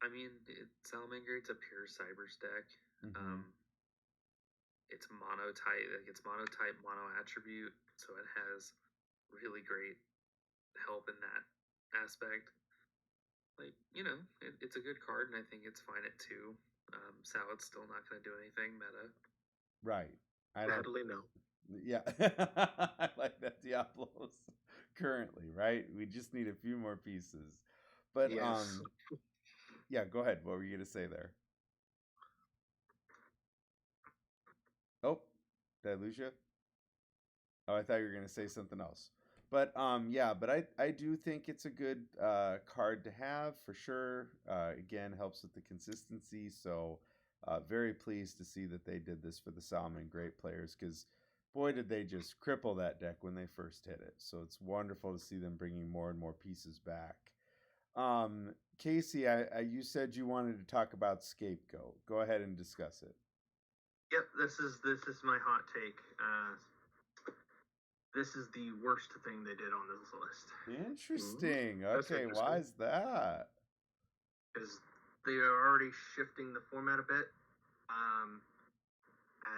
I mean, Salamangrate's a pure Cybers deck. It's mono type, mono attribute, so it has really great help in that aspect. Like, it's a good card, and I think it's fine at 2. Salad's still not going to do anything meta. Right. Sadly, no. Yeah. I like that Diablos currently, right? We just need a few more pieces. But yes. Yeah, go ahead. What were you going to say there? Oh, did I lose you? Oh, I thought you were going to say something else. But yeah, but I do think it's a good card to have for sure. Again, helps with the consistency. So very pleased to see that they did this for the Salmon Great players, because boy, did they just cripple that deck when they first hit it. So it's wonderful to see them bringing more and more pieces back. Casey, you said you wanted to talk about Scapegoat. Go ahead and discuss it. Yep, this is my hot take. This is the worst thing they did on this list. Interesting. Okay, why is that? Because they are already shifting the format a bit.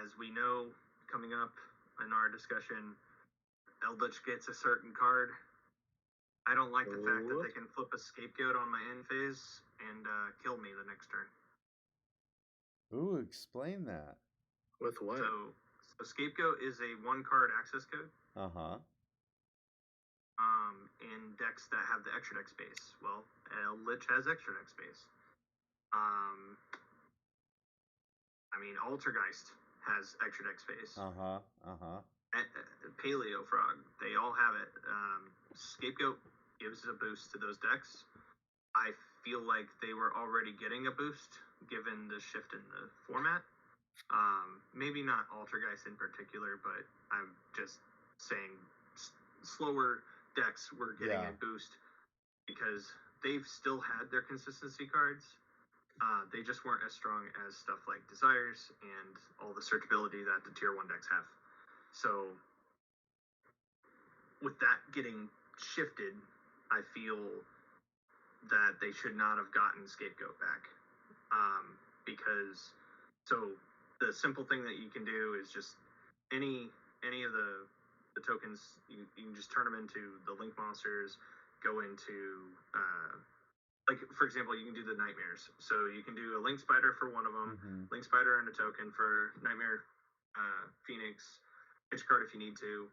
As we know, coming up in our discussion, Eldritch gets a certain card. I don't like the fact that they can flip a Scapegoat on my end phase and kill me the next turn. Ooh, explain that. With what? So Scapegoat is a 1-card access code. In decks that have the extra deck space. Well, Lich has extra deck space. I mean, Altergeist has extra deck space. Paleo Frog, they all have it. Scapegoat gives a boost to those decks. I feel like they were already getting a boost given the shift in the format. Maybe not Altergeist in particular, but I'm just saying slower decks were getting a boost because they've still had their consistency cards. They just weren't as strong as stuff like Desires and all the searchability that the tier 1 decks have. So with that getting shifted, I feel that they should not have gotten Scapegoat back. Because the simple thing that you can do is just any of the tokens, you can just turn them into the link monsters, go into like, for example, you can do the nightmares. So you can do a link spider for one of them, link spider and a token for nightmare, Phoenix, pitch card if you need to,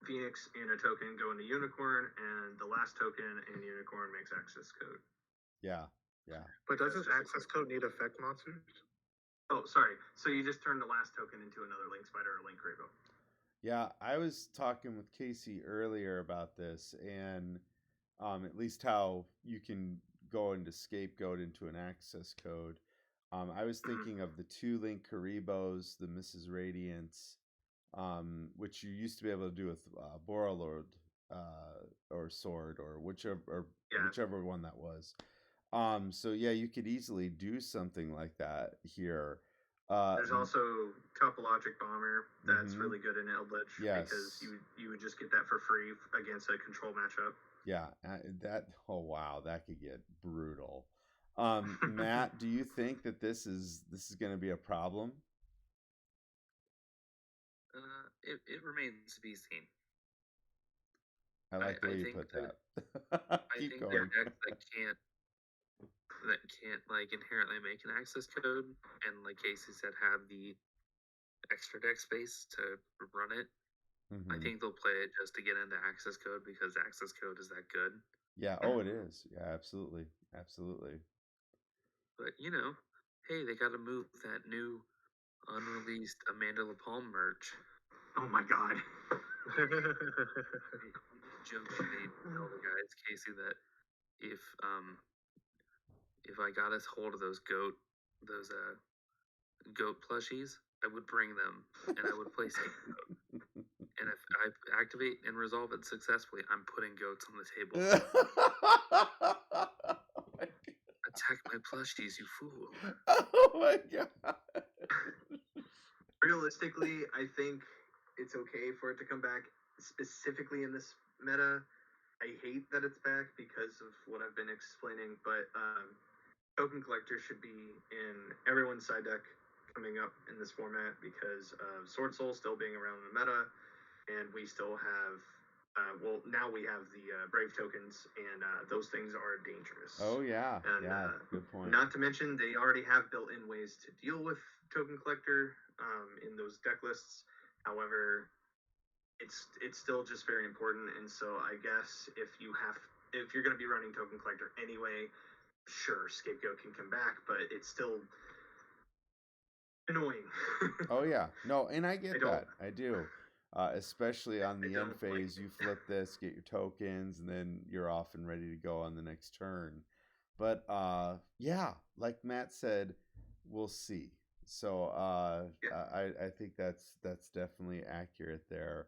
Phoenix and a token go into unicorn, and the last token in unicorn makes access code. Yeah. But doesn't access code need effect monsters? Oh, sorry. So you just turn the last token into another link spider or link Gravo. Yeah, I was talking with Casey earlier about this, and at least how you can go into Scapegoat into an access code. I was thinking of the 2-link Karibos, the Mrs. Radiance, which you used to be able to do with Borrelord or Sword or whichever one that was. So yeah, you could easily do something like that here. There's also Topologic Bomber that's really good in Eldritch because you would just get that for free against a control matchup. Yeah, that could get brutal. Matt, do you think that this is going to be a problem? It remains to be seen. I like the way you put that. I think there are decks that can't like inherently make an access code, and like Casey said, have the extra deck space to run it. Mm-hmm. I think they'll play it just to get into access code because access code is that good. Yeah. Oh, it is. Yeah, absolutely. Absolutely. But, hey, they got to move that new unreleased Amanda LaPalme merch. Oh my god. Joke she made to tell the guys, Casey, that if I got us hold of those goat plushies, I would bring them and I would play Scapegoat. And if I activate and resolve it successfully, I'm putting goats on the table. Attack my plushies, you fool. Oh my god. Realistically, I think it's okay for it to come back, specifically in this meta. I hate that it's back because of what I've been explaining, but Token Collector should be in everyone's side deck coming up in this format because of Sword Soul still being around in the meta, and we still have, now we have the Brave tokens, and those things are dangerous. Oh, yeah. And, Good point. Not to mention, they already have built-in ways to deal with Token Collector in those deck lists. However, it's still just very important, and so I guess if you're going to be running Token Collector anyway, sure, Scapegoat can come back, but it's still annoying. Oh yeah, no, and I get that. I do, especially on the end phase. You flip this, get your tokens, and then you're off and ready to go on the next turn. But yeah, like Matt said, we'll see. So I think that's definitely accurate there.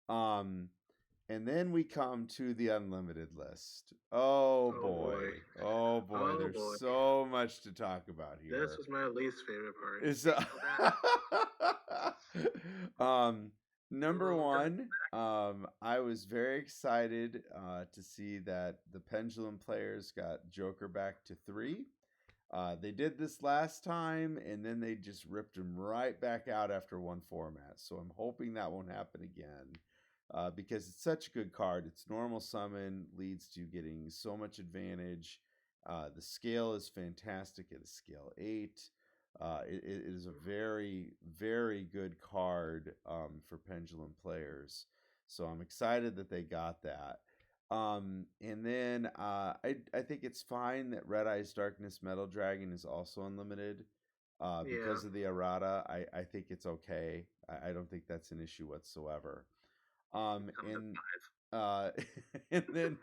And then we come to the unlimited list. Oh boy. Oh boy. There's so much to talk about here. This is my least favorite part. Is number one, I was very excited to see that the Pendulum players got Joker back to 3. They did this last time, and then they just ripped him right back out after one format. So I'm hoping that won't happen again. Because it's such a good card. Its normal summon leads to getting so much advantage. The scale is fantastic at a scale 8. It is a very, very good card for Pendulum players. So I'm excited that they got that. And then I think it's fine that Red Eyes Darkness Metal Dragon is also unlimited. Because of the errata, I think it's okay. I don't think that's an issue whatsoever. And then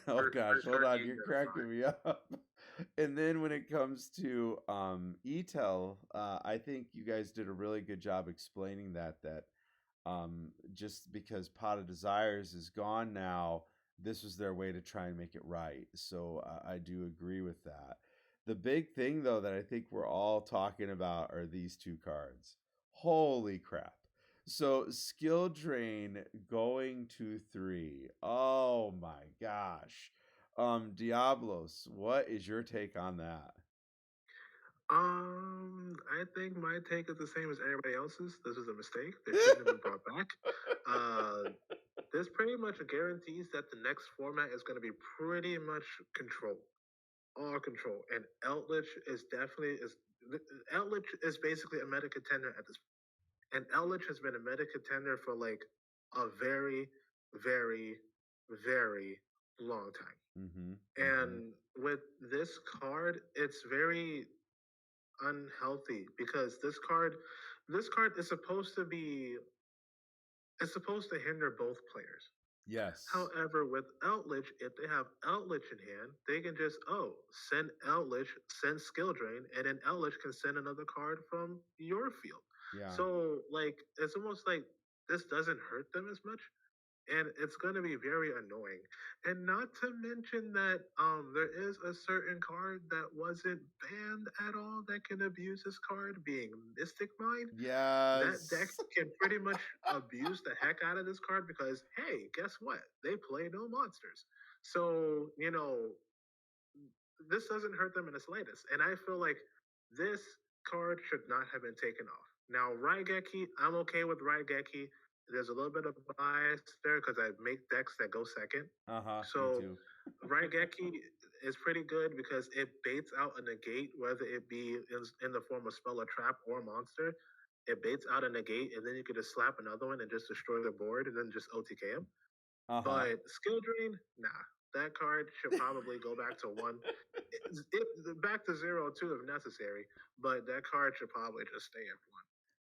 oh gosh, hold on, you're cracking me up. And then when it comes to ETEL, I think you guys did a really good job explaining that just because Pot of Desires is gone now, this was their way to try and make it right. So I do agree with that. The big thing, though, that I think we're all talking about are these 2 cards. Holy crap. So, Skill Drain going to 3. Oh my gosh. Diabolus, what is your take on that? I think my take is the same as everybody else's. This is a mistake. They shouldn't have been brought back. This pretty much guarantees that the next format is going to be pretty much control. All control, and Eldritch is basically a meta contender at this point. And Eldritch has been a meta contender for like a very, very, very long time. And with this card, it's very unhealthy because this card is supposed to hinder both players. Yes. However, with Eldritch, if they have Eldritch in hand, they can just send Eldritch, send Skill Drain, and then Eldritch can send another card from your field. Yeah. So like it's almost like this doesn't hurt them as much, and it's going to be very annoying. And not to mention that there is a certain card that wasn't banned at all that can abuse this card, being Mystic Mind. Yes. That deck can pretty much abuse the heck out of this card because, hey, guess what? They play no monsters. So, this doesn't hurt them in the slightest. And I feel like this card should not have been taken off. Now, Raigeki, I'm okay with Raigeki. There's a little bit of bias there because I make decks that go second. Uh-huh. So Raigeki, is pretty good because it baits out a negate, whether it be in the form of spell or trap or monster. It baits out a negate, and then you could just slap another one and just destroy the board, and then just OTK him. But skill drain, nah. That card should probably go back to 1. Back to 0 too if necessary. But that card should probably just stay at 1.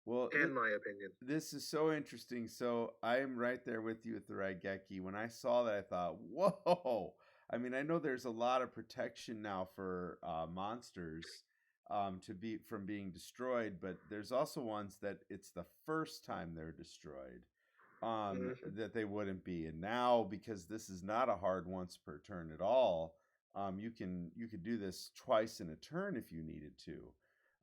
Well, in my opinion, this is so interesting. So I am right there with you with the Raigeki. When I saw that, I thought, whoa. I mean, I know there's a lot of protection now for monsters from being destroyed, but there's also ones that it's the first time they're destroyed that they wouldn't be. And now, because this is not a hard once per turn at all, you could do this twice in a turn if you needed to.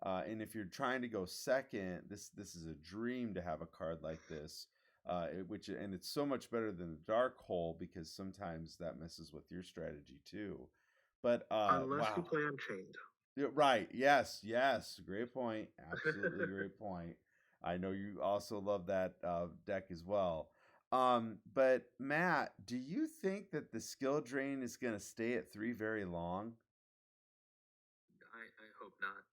And if you're trying to go second, this is a dream to have a card like this. And it's so much better than the Dark Hole because sometimes that messes with your strategy too. But unless you play Unchained. Right. Yes. Great point. Absolutely great point. I know you also love that deck as well. But Matt, do you think that the skill drain is going to stay at 3 very long? I hope not.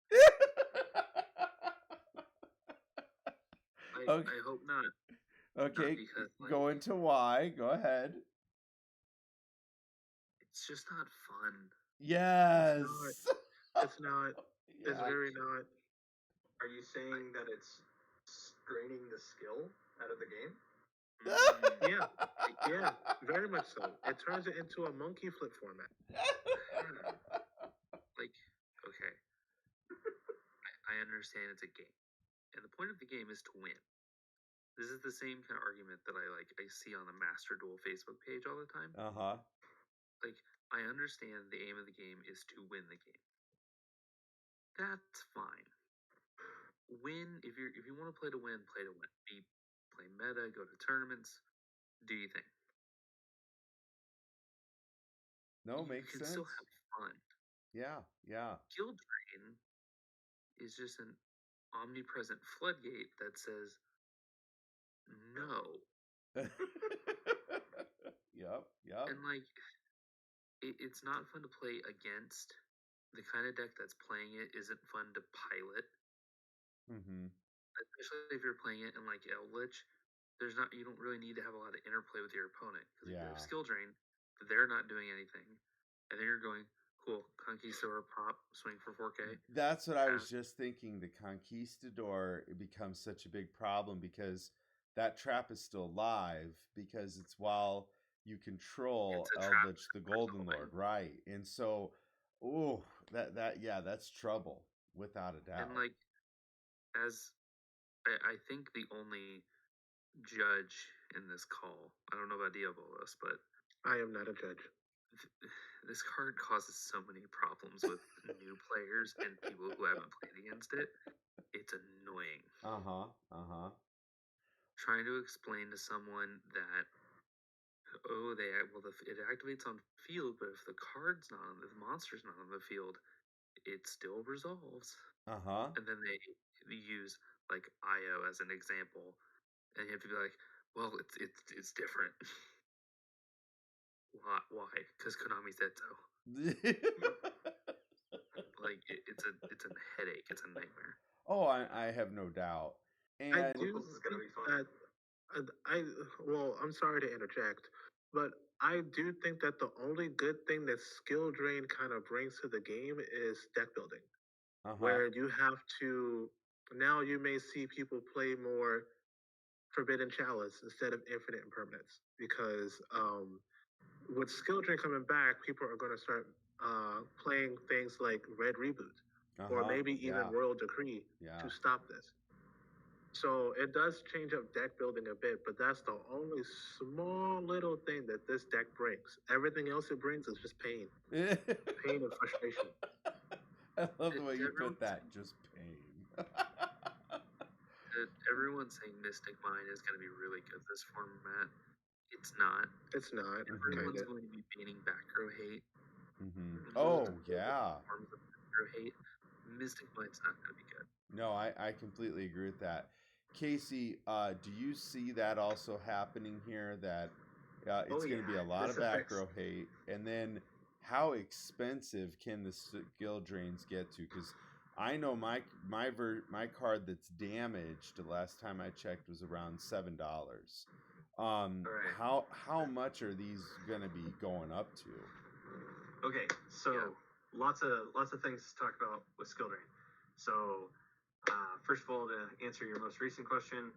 Okay. I hope not. Okay, not because, go into why. Go ahead. It's just not fun. Yes. It's not. It's very not. Are you saying that it's draining the skill out of the game? Yeah, very much so. It turns it into a monkey flip format. Okay. I understand it's a game. And the point of the game is to win. This is the same kind of argument that I see on the Master Duel Facebook page all the time. I understand the aim of the game is to win the game. That's fine. Win if you want to play to win, play to win. Play meta, go to tournaments, do you think? No, makes sense. You can still have fun. Yeah. Skill drain is just an omnipresent floodgate that says no. Yep. And it's not fun to play against. The kind of deck that's playing it isn't fun to pilot. Especially if you're playing it in Eldritch, you don't really need to have a lot of interplay with your opponent. Because if you have skill drain, they're not doing anything, and then you're going, cool, Conquistador pop, swing for 4K. That's what I was just thinking. The Conquistador becomes such a big problem because that trap is still live because it's while you control Eldritch the Golden Lord, right? And so, that's trouble without a doubt. And I think the only judge in this call, I don't know about Diabolus, but I am not a judge. This card causes so many problems with new players and people who haven't played against it. It's annoying. Trying to explain to someone that it activates on field, but if the monster's not on the field, it still resolves. And then they use IO as an example, and you have to be like, well, it's different. Why? Because Konami said so. It's a headache. It's a nightmare. Oh, I have no doubt. And I do think that I'm sorry to interject, but I do think that the only good thing that skill drain kind of brings to the game is deck building, where you have to. Now you may see people play more Forbidden Chalice instead of Infinite Impermanence because with skill drain coming back, people are going to start playing things like Red Reboot or maybe even Royal Decree to stop this. So it does change up deck building a bit, but that's the only small little thing that this deck brings. Everything else it brings is just pain. Pain and frustration. I love the way you put that, just pain. Everyone's saying Mystic Mine is going to be really good this format. It's not. It's not. Everyone's going to be banning back row hate. Oh, yeah. Forms of back row hate. Mystic Mine's not going to be good. No, I completely agree with that. Casey, do you see that also happening here? That it's going to be a lot of back row hate, and then how expensive can the skill drains get to? Because I know my card that's damaged the last time I checked was around $7. Right. How much are these gonna be going up to? Okay, so lots of things to talk about with skill drain. So first of all, to answer your most recent question,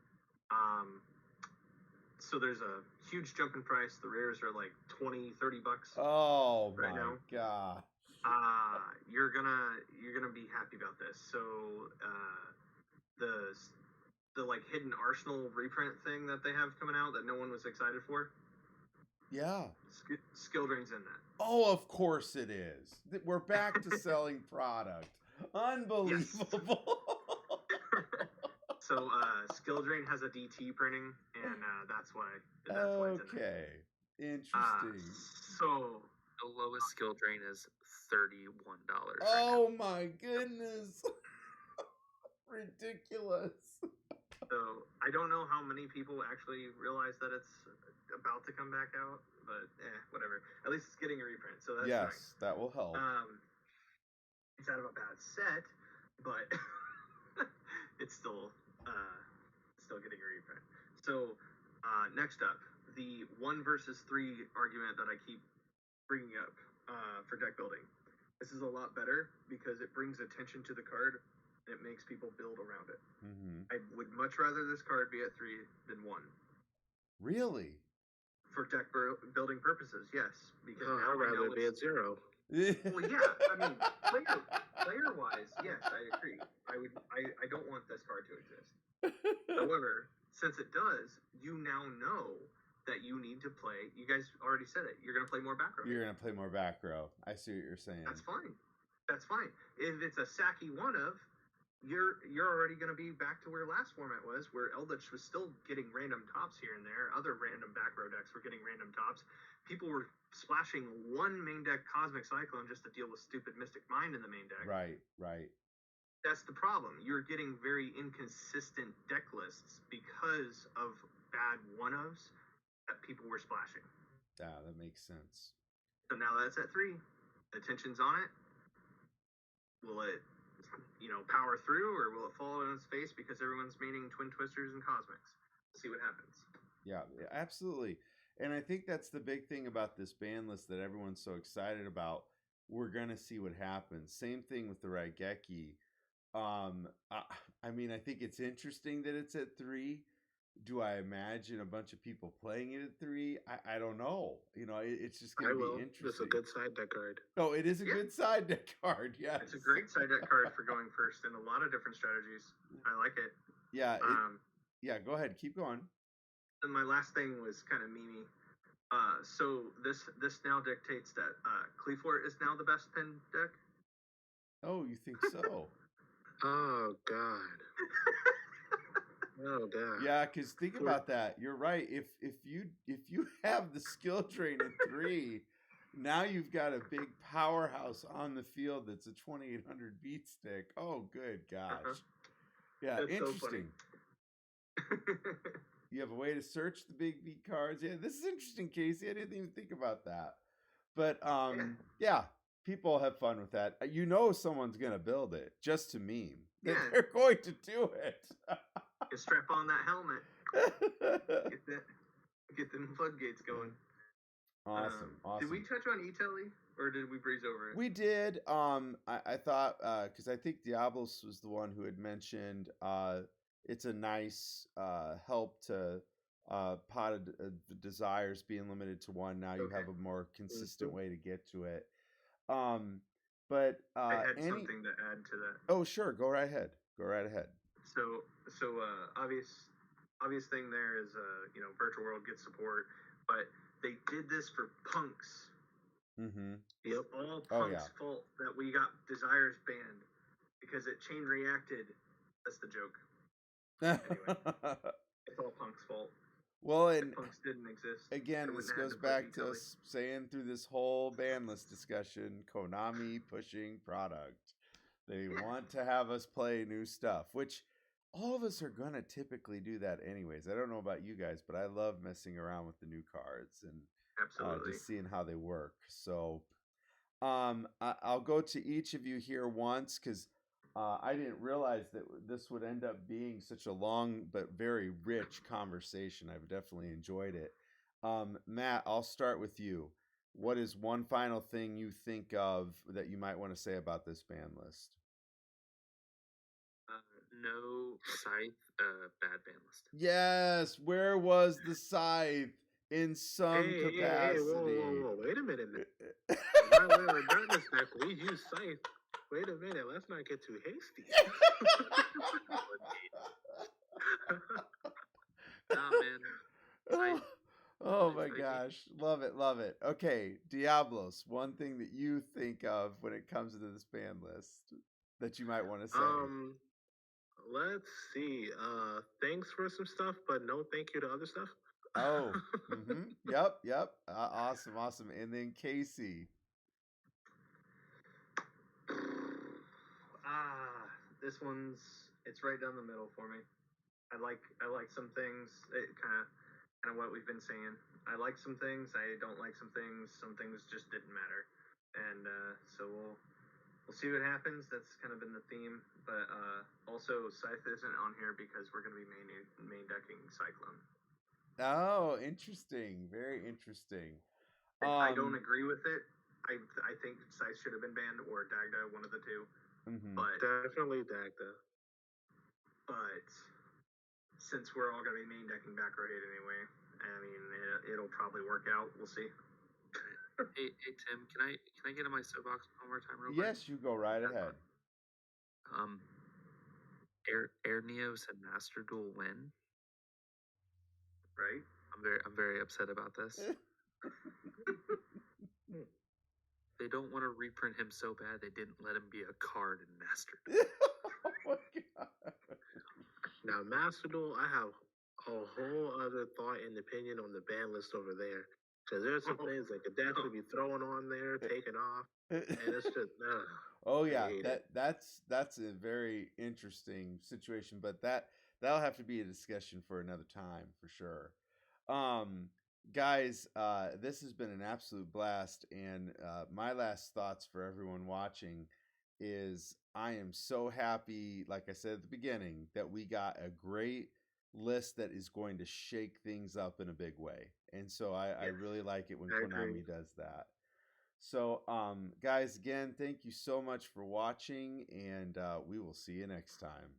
so there's a huge jump in price. The rares are like $20-$30 Oh right my now. god! You're gonna be happy about this. So the like hidden arsenal reprint thing that they have coming out that no one was excited for. Yeah, skill drain's in that. Oh, of course it is. We're back to selling product. Unbelievable. So skill drain has a DT printing, and that's why. Okay, interesting. So the lowest skill drain is $31. Oh my goodness! Ridiculous. So I don't know how many people actually realize that it's about to come back out, but whatever. At least it's getting a reprint, so that's nice. That will help. It's out of a bad set, but it's still getting a reprint. So next up, the 1 versus 3 argument that I keep bringing up for deck building. This is a lot better because it brings attention to the card. It makes people build around it. Mm-hmm. I would much rather this card be at 3 than 1. Really? For deck building purposes, yes. Because now I'd rather it be at 0. Well, yeah. I mean, player-wise, yes, I agree. I don't want this card to exist. However, since it does, you now know that you need to play. You guys already said it. You're going to play more back row. You're going to play more back row. I see what you're saying. That's fine. If it's a sacky one of, you're already going to be back to where last format was, where Eldritch was still getting random tops here and there. Other random back row decks were getting random tops. People were splashing one main deck Cosmic Cyclone just to deal with stupid Mystic Mind in the main deck. Right. That's the problem. You're getting very inconsistent deck lists because of bad one-ofs that people were splashing. Yeah, that makes sense. So now that's at 3. Attention's on it. Will it power through, or will it fall on its face because everyone's maining Twin Twisters and Cosmics? We'll see what happens. Yeah, absolutely. And I think that's the big thing about this ban list that everyone's so excited about. We're going to see what happens. Same thing with the Raigeki. I mean, I think it's interesting that it's at 3. Do I imagine a bunch of people playing it at 3? I don't know. It's just going to be interesting. It's a good side deck card. Oh, it is a good side deck card. Yeah, it's a great side deck card for going first in a lot of different strategies. I like it. Yeah. Go ahead. Keep going. And my last thing was kind of memey. So this now dictates that Cleafort is now the best pin deck. Oh, you think so? Oh God. Oh God. Yeah, because think about that. You're right. If you have the skill drain at 3, now you've got a big powerhouse on the field that's a 2800 beat stick. Oh, good gosh. Yeah, that's interesting. So You have a way to search the big beat cards. Yeah, this is interesting, Casey. I didn't even think about that. But yeah, people have fun with that. Someone's gonna build it just to meme. Yeah. They're going to do it. You strap on that helmet. Get them floodgates going. Awesome. Did we touch on E-Telly, or did we breeze over it? We did. I thought because I think Diabolus was the one who had mentioned it's a nice help to potted desires being limited to 1. Now you have a more consistent way to get to it. But I had something to add to that. Oh, sure. Go right ahead. So obvious thing there is Virtual World gets support, but they did this for punks. Mm-hmm. It's all punks' fault that we got desires banned because it chain reacted. That's the joke. Anyway, it's all punks' fault. Well, and if punks didn't exist. Again, this goes back to us saying through this whole ban list discussion, Konami pushing product. They want to have us play new stuff, which all of us are going to typically do that anyways. I don't know about you guys, but I love messing around with the new cards and absolutely just seeing how they work. So I'll go to each of you here once because I didn't realize that this would end up being such a long but very rich conversation. I've definitely enjoyed it. Matt, I'll start with you. What is one final thing you think of that you might want to say about this ban list? No scythe, bad ban list. Yes, where was the scythe in some capacity? Whoa, wait a minute. My way of darkness deck, we use scythe. Wait a minute, let's not get too hasty. Nah, man. Oh my gosh. Love it, love it. Okay, Diabolus, one thing that you think of when it comes to this ban list that you might want to say. Let's see. Thanks for some stuff, but no thank you to other stuff. Oh, yep. Awesome. And then Casey. This it's right down the middle for me. I like some things. It kind of what we've been saying. I like some things. I don't like some things. Some things just didn't matter, and so we'll see what happens. That's kind of been the theme. But also, Scythe isn't on here because we're going to be main decking Cyclone. Oh, interesting. Very interesting. I don't agree with it. I think Scythe should have been banned or Dagda, one of the two. But definitely Dagda. But since we're all going to be main decking back row 8 anyway, I mean, it'll probably work out. We'll see. Hey Tim, can I get in my soapbox one more time real quick? Yes, you go right ahead. Air Neos and Master Duel win. Right? I'm very upset about this. They don't want to reprint him so bad they didn't let him be a card in Master Duel. Oh my god. Now Master Duel, I have a whole other thought and opinion on the ban list over there. Because there's some things that could definitely be thrown on there, taken off, and it's just oh yeah, that's a very interesting situation, but that'll have to be a discussion for another time for sure. Guys, this has been an absolute blast, and my last thoughts for everyone watching is I am so happy, like I said at the beginning, that we got a great list that is going to shake things up in a big way. And so I really like it when Konami does that. So, guys, again, thank you so much for watching, and we will see you next time.